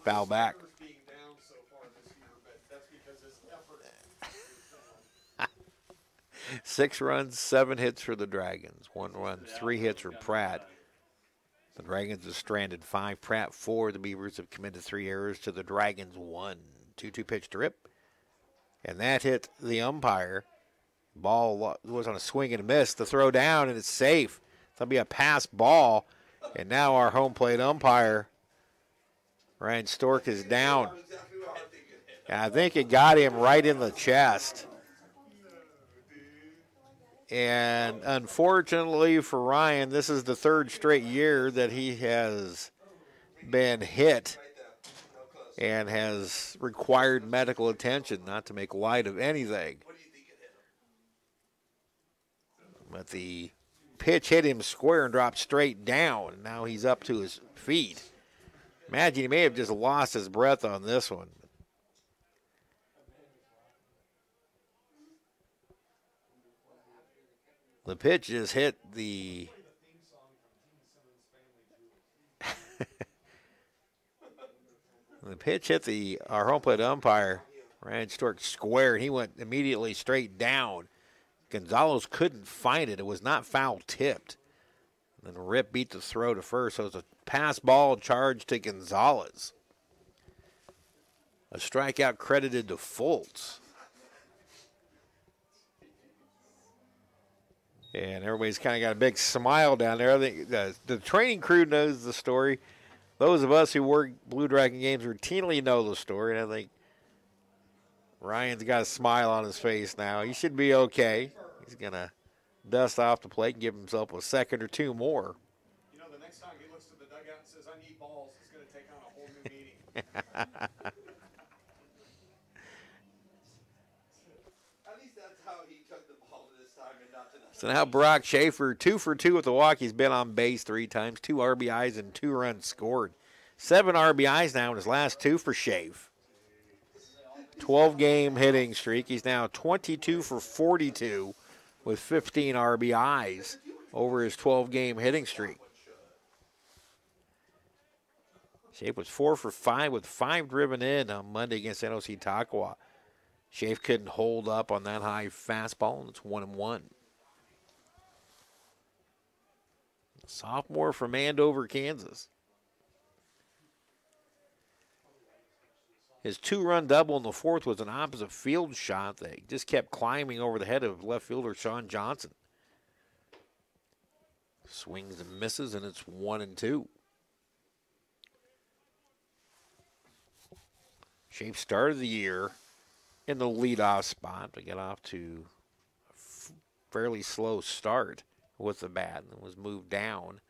Foul back. 6 runs, 7 hits for the Dragons. 1 run, 3 hits for Pratt. The Dragons have stranded 5. Pratt 4. The Beavers have committed 3 errors to the Dragons 1. 2-2 pitch to Rip. And that hit the umpire. Ball was on a swing and a miss. The throw down, and it's safe. That'll be a pass ball. And now our home plate umpire, Ryan Stork, is down. And I think it got him right in the chest. And unfortunately for Ryan, this is the 3rd straight year that he has been hit and has required medical attention, not to make light of anything. But the pitch hit him square and dropped straight down. And now he's up to his feet. Imagine he may have just lost his breath on this one. The pitch just hit the the pitch hit our home plate umpire, Ryan Stork, square, and he went immediately straight down. Gonzalez couldn't find it. It was not foul tipped. And then Rip beat the throw to first, so it's a pass ball charge to Gonzalez. A strikeout credited to Fultz. And everybody's kind of got a big smile down there. I think the training crew knows the story. Those of us who work Blue Dragon games routinely know the story. And I think Ryan's got a smile on his face now. He should be okay. He's going to dust off the plate and give himself a second or 2 more. You know, the next time he looks to the dugout and says, I need balls, it's going to take on a whole new meaning. So now Brock Schaefer, 2 for 2 with the walk. He's been on base 3 times, 2 RBIs and 2 runs scored. 7 RBIs now in his last 2 for Schaefer. 12-game hitting streak. He's now 22 for 42 with 15 RBIs over his 12-game hitting streak. Schaefer was 4 for 5 with 5 driven in on Monday against NOC Taqua. Schaefer couldn't hold up on that high fastball, and it's 1-1. Sophomore from Andover, Kansas. His 2-run double in the 4th was an opposite field shot that just kept climbing over the head of left fielder Sean Johnson. Swings and misses, and it's 1-2. Schaefer started the year in the leadoff spot, but got off to a fairly slow start with the bat and was moved down.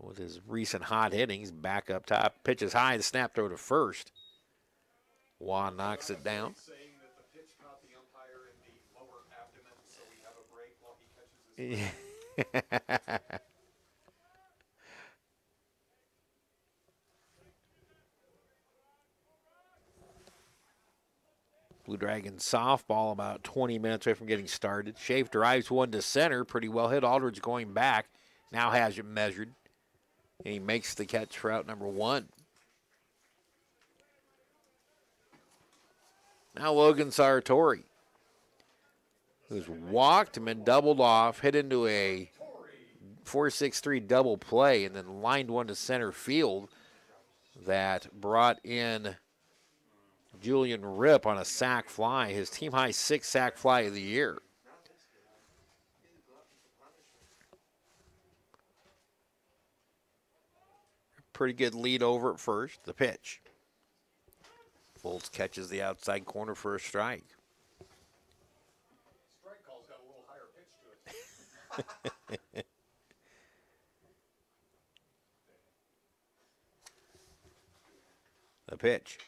With his recent hot innings, back up top, pitches high, the snap throw to first. Juan knocks it down. Saying that the pitch caught the umpire in the lower abdomen, so we have a break while he catches his breath. Blue Dragons softball about 20 minutes away from getting started. Schaefer drives one to center. Pretty well hit. Aldridge going back. Now has it measured. And he makes the catch for out number 1. Now Logan Sartori. who's walked and been doubled off, hit into a 4-6-3 double play, and then lined one to center field that brought in Julian Ripp on a sac fly, his team-high 6th sac fly of the year. Pretty good lead over at first. The pitch. Foltz catches the outside corner for a strike. Strike call's got a little higher pitch to it. The pitch.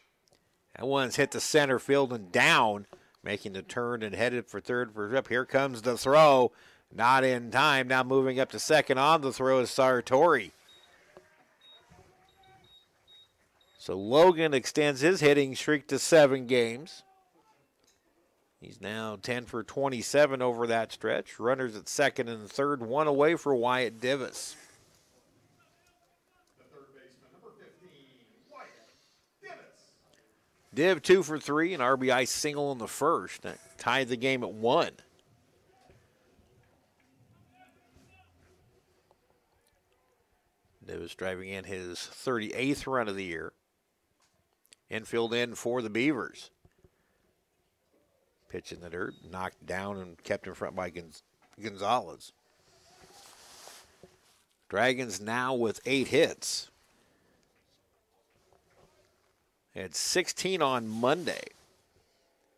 That one's hit the center field and down, making the turn and headed for third for Ripp. Here comes the throw. Not in time. Now moving up to second on the throw is Sartori. So Logan extends his hitting streak to 7 games. He's now 10 for 27 over that stretch. Runners at second and third, 1 away for Wyatt Divis. The third baseman, number 15, Wyatt Divis. Div 2 for 3, an RBI single in the first. That tied the game at 1. Divis driving in his 38th run of the year. Infield in for the Beavers. Pitch in the dirt, knocked down and kept in front by Gonzalez. Dragons now with 8 hits. They had 16 on Monday.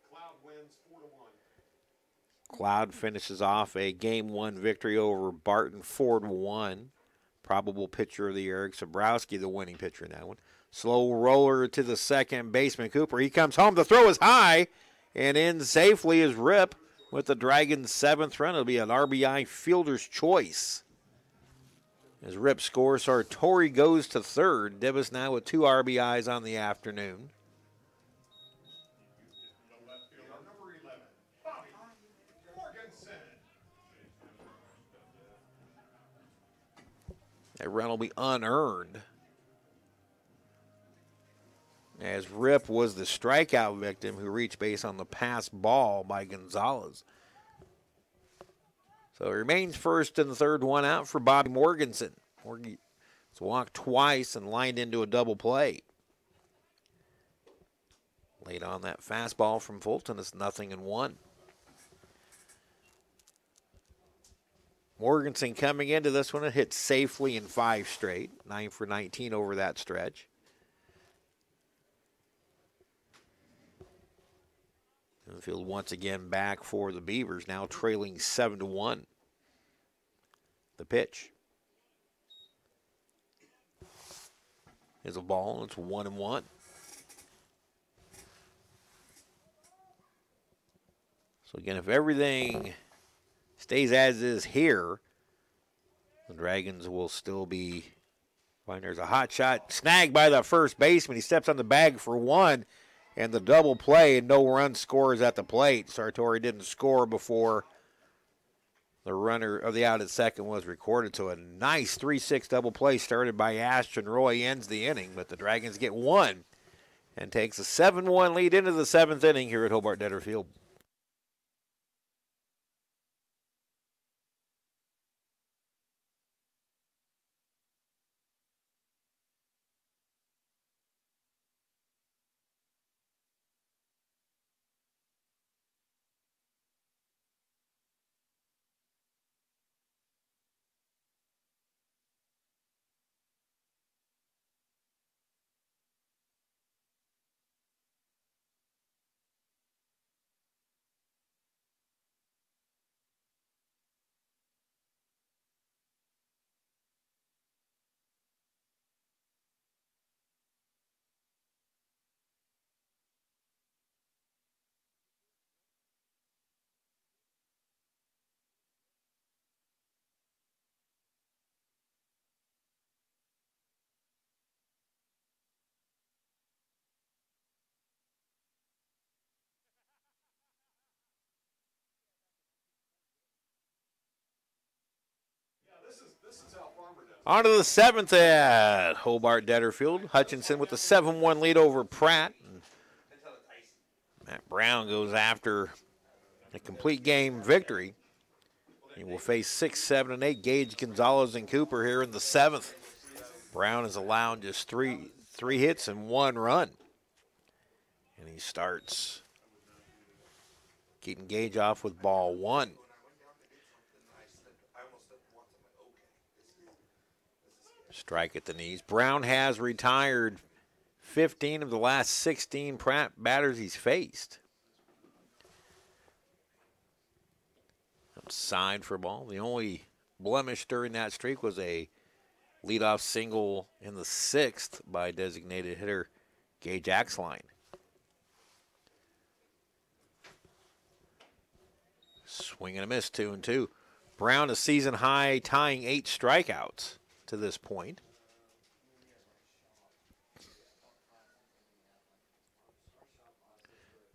Cloud wins 4-1. Cloud finishes off a Game 1 victory over Barton 4-1. Probable pitcher of the year, Eric Sobrowski, the winning pitcher in that one. Slow roller to the second baseman, Cooper. He comes home. The throw is high, and in safely is Ripp with the Dragons' 7th run. It'll be an RBI fielder's choice. As Ripp scores, Sartori goes to third. Divis now with 2 RBIs on the afternoon. The left fielder, number 11, Bobby Morganson. That run will be unearned, as Ripp was the strikeout victim who reached base on the pass ball by Gonzalez. So it remains first and third, 1 out for Bobby Morganson. Morgan's walked twice and lined into a double play. Late on that fastball from Fulton, it's 0-1. Morganson coming into this one, it hit safely in 5 straight, 9 for 19 over that stretch. Infield once again back for the Beavers, now trailing 7-1. The pitch is a ball. It's 1-1. So again, if everything stays as is here, the Dragons will still be fine. There's a hot shot snagged by the first baseman. He steps on the bag for 1. And the double play, and no run scores at the plate. Sartori didn't score before the runner of the out at second was recorded. So a nice 3-6 double play started by Ashton Roy ends the inning, but the Dragons get 1 and takes a 7-1 lead into the 7th inning here at Hobart-Detter Field. This is how Farmer does. On to the 7th at Hobart-Detter Field. Hutchinson with the 7-1 lead over Pratt. Matt Brown goes after a complete game victory. He will face 6, 7, and 8 Gage, Gonzalez, and Cooper here in the 7th. Brown is allowed just three hits and 1 run. And he starts keeping Gage off with ball 1. Strike at the knees. Brown has retired 15 of the last 16 Pratt batters he's faced. Outside for a ball. The only blemish during that streak was a leadoff single in the 6th by designated hitter Gage Axline. Swing and a miss, 2-2. Brown a season high, tying 8 strikeouts to this point.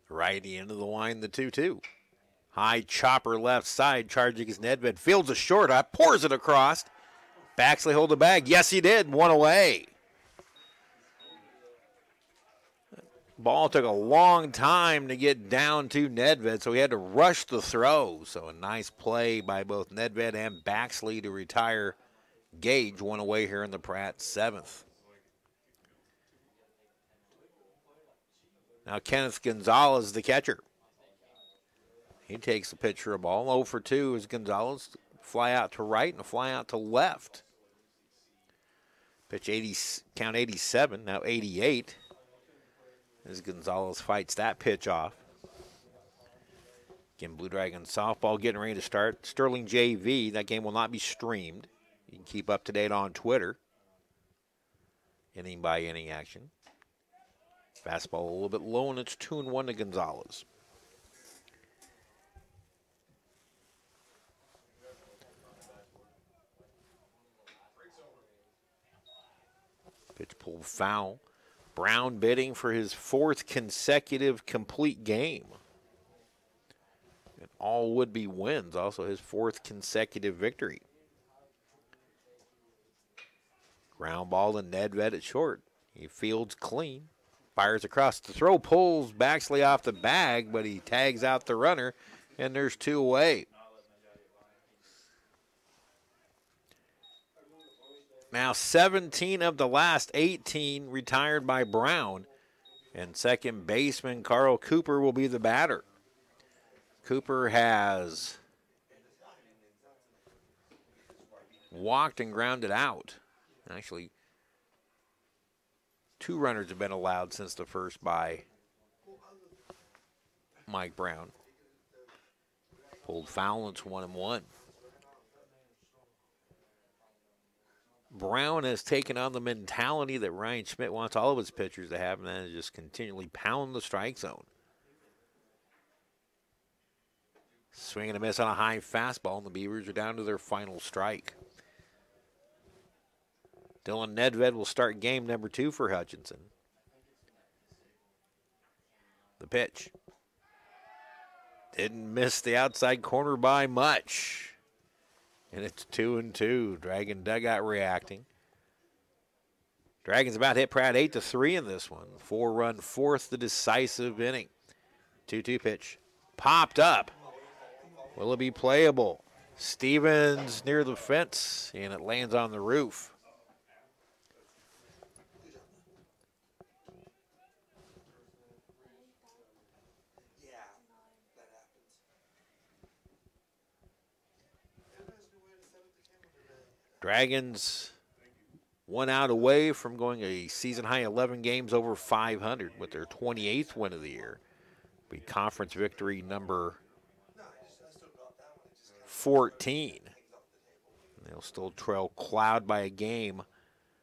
Righty into the line, the 2-2. High chopper left side, charging his Nedved. Fields a short up, pours it across. Baxley hold the bag. Yes, he did. 1 away. Ball took a long time to get down to Nedved, so he had to rush the throw. So a nice play by both Nedved and Baxley to retire Gage. 1 away here in the Pratt 7th. Now Kenneth Gonzalez, the catcher. He takes the pitch for a ball. 0 for 2 is Gonzalez. Fly out to right and a fly out to left. Pitch 80, count 87, now 88. As Gonzalez fights that pitch off. Again, Blue Dragon softball getting ready to start. Sterling JV, that game will not be streamed. You can keep up to date on Twitter. Inning by inning action. Fastball a little bit low, and it's 2-1 to Gonzalez. Pitch pulled foul. Brown bidding for his 4th consecutive complete game. And all would-be wins, also his 4th consecutive victory. Ground ball to Nedved at short. He fields clean. Fires across the throw, pulls Baxley off the bag, but he tags out the runner, and there's 2 away. Now 17 of the last 18 retired by Brown, and second baseman Carl Cooper will be the batter. Cooper has walked and grounded out. Actually, 2 runners have been allowed since the first by Mike Brown. Pulled foul, it's 1-1. Brown has taken on the mentality that Ryan Schmidt wants all of his pitchers to have, and that is just continually pound the strike zone. Swing and a miss on a high fastball, and the Beavers are down to their final strike. Dylan Nedved will start game number 2 for Hutchinson. The pitch. Didn't miss the outside corner by much. And it's 2-2. Dragon dugout reacting. Dragons about hit Pratt 8-3 in this one. 4-run 4th, the decisive inning. 2-2 pitch. Popped up. Will it be playable? Stevens near the fence, and it lands on the roof. Dragons 1 out away from going a season-high 11 games over 500 with their 28th win of the year. Be conference victory number 14. They'll still trail Cloud by a game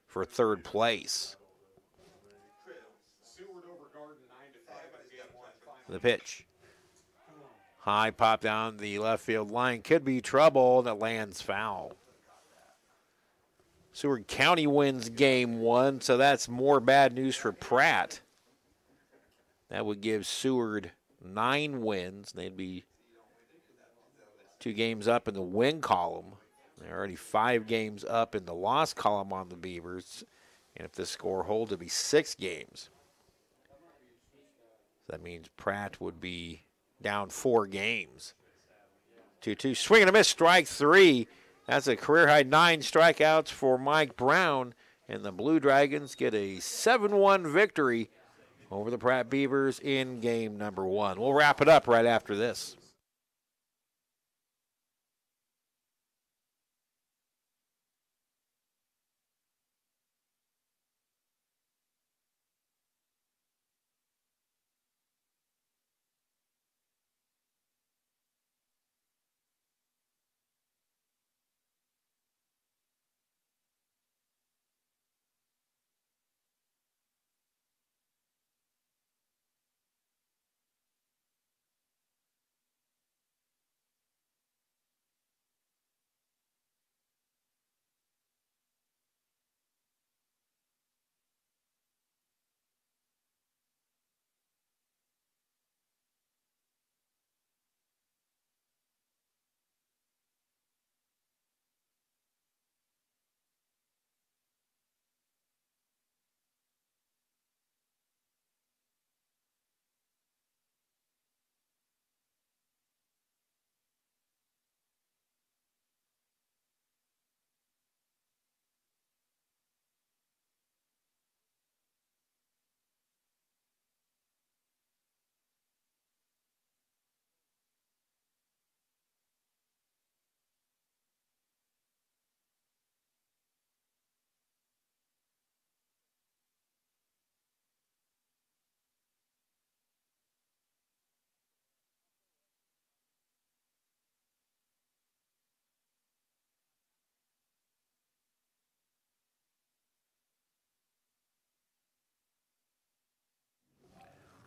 for 3rd place. The pitch. High pop down the left field line. Could be trouble, and it lands foul. Seward County wins game 1, so that's more bad news for Pratt. That would give Seward 9 wins. They'd be 2 games up in the win column. They're already 5 games up in the loss column on the Beavers. And if this score holds, it'd be 6 games. That means Pratt would be down 4 games. 2-2. Swing and a miss, strike 3. That's a career-high 9 strikeouts for Mike Brown. And the Blue Dragons get a 7-1 victory over the Pratt Beavers in game number 1. We'll wrap it up right after this.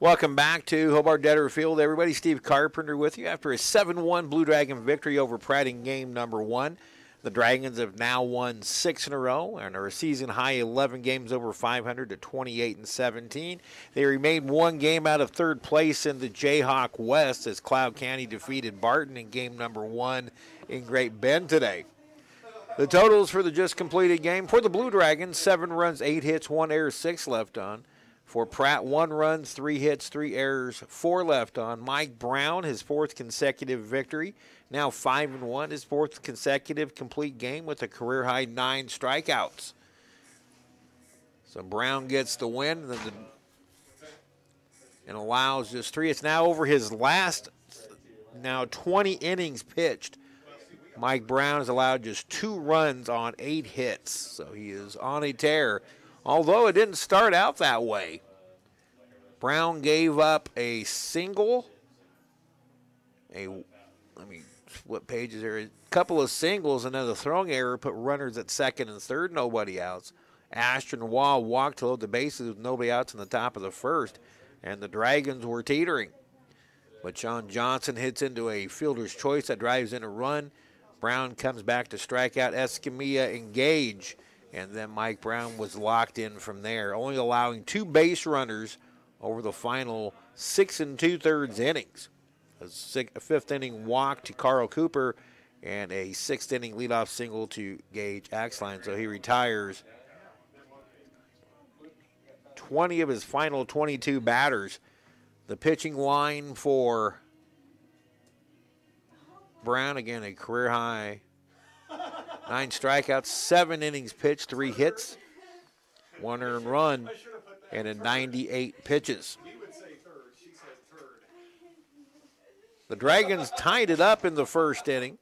Welcome back to Hobart-Detter Field, everybody. Steve Carpenter with you after a 7-1 Blue Dragon victory over Pratt in game number 1. The Dragons have now won 6 in a row and are a season-high 11 games over 500 to 28-17. They remain 1 game out of 3rd place in the Jayhawk West as Cloud County defeated Barton in game number 1 in Great Bend today. The totals for the just completed game for the Blue Dragons: 7 runs, 8 hits, 1 error, 6 left on. For Pratt, 1 run, 3 hits, 3 errors, 4 left on. Mike Brown, his 4th consecutive victory. Now 5-1, his 4th consecutive complete game with a career-high 9 strikeouts. So Brown gets the win and allows just 3. It's now over his last, 20 innings pitched. Mike Brown has allowed just 2 runs on 8 hits. So he is on a tear. Although it didn't start out that way. Brown gave up a single, let me flip pages here, a couple of singles and then the throwing error put runners at 2nd and 3rd, nobody outs. Ashton Wall walked to load the bases with nobody outs in the top of the 1st, and the Dragons were teetering. But Sean Johnson hits into a fielder's choice that drives in a run. Brown comes back to strike out Escamilla and Gage. And then Mike Brown was locked in from there, only allowing 2 base runners over the final 6 2/3 innings. A 5th inning walk to Carl Cooper and a 6th inning leadoff single to Gage Axline. So he retires 20 of his final 22 batters. The pitching line for Brown, again, a career high 9 strikeouts, 7 innings pitched, 3 hits, 1 earned run, and in 98 pitches. The Dragons tied it up in the 1st inning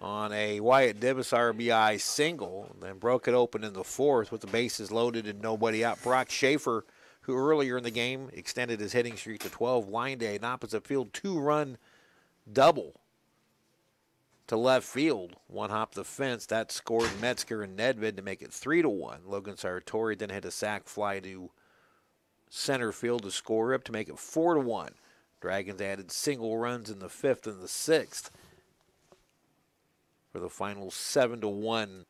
on a Wyatt Divis RBI single, then broke it open in the 4th with the bases loaded and nobody out. Brock Schaefer, who earlier in the game extended his hitting streak to 12, lined an opposite field 2-run double to left field. 1 hop the fence. That scored Metzger and Nedved to make it 3-1. Logan Sartori then hit a sac fly to center field to score up to make it 4-1. Dragons added single runs in the 5th and the 6th for the final 7-1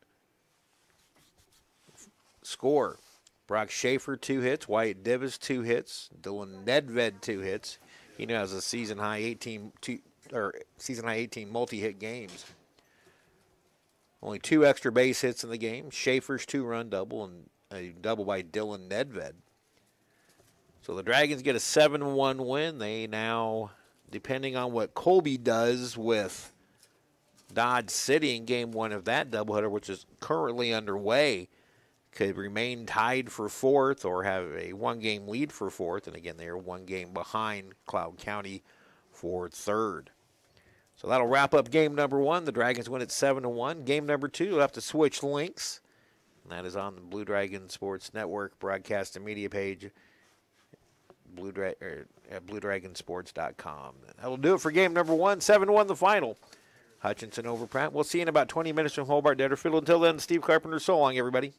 score. Brock Schaefer 2 hits, Wyatt Divis 2 hits, Dylan Nedved 2 hits. He now has a season high 18 multi-hit games. Only 2 extra base hits in the game. Schaefer's 2-run double and a double by Dylan Nedved. So the Dragons get a 7-1 win. They now, depending on what Colby does with Dodge City in game 1 of that doubleheader, which is currently underway, could remain tied for 4th or have a 1-game lead for 4th. And again, they are 1 game behind Cloud County for 3rd. So that'll wrap up game number 1. The Dragons win at 7-1. Game number 2, we'll have to switch links. And that is on the Blue Dragon Sports Network broadcast and media page at BlueDragonSports.com. That'll do it for game number 1. 7-1 the final. Hutchinson over Pratt. We'll see you in about 20 minutes from Hobart-Detter Field. Until then, Steve Carpenter, so long, everybody.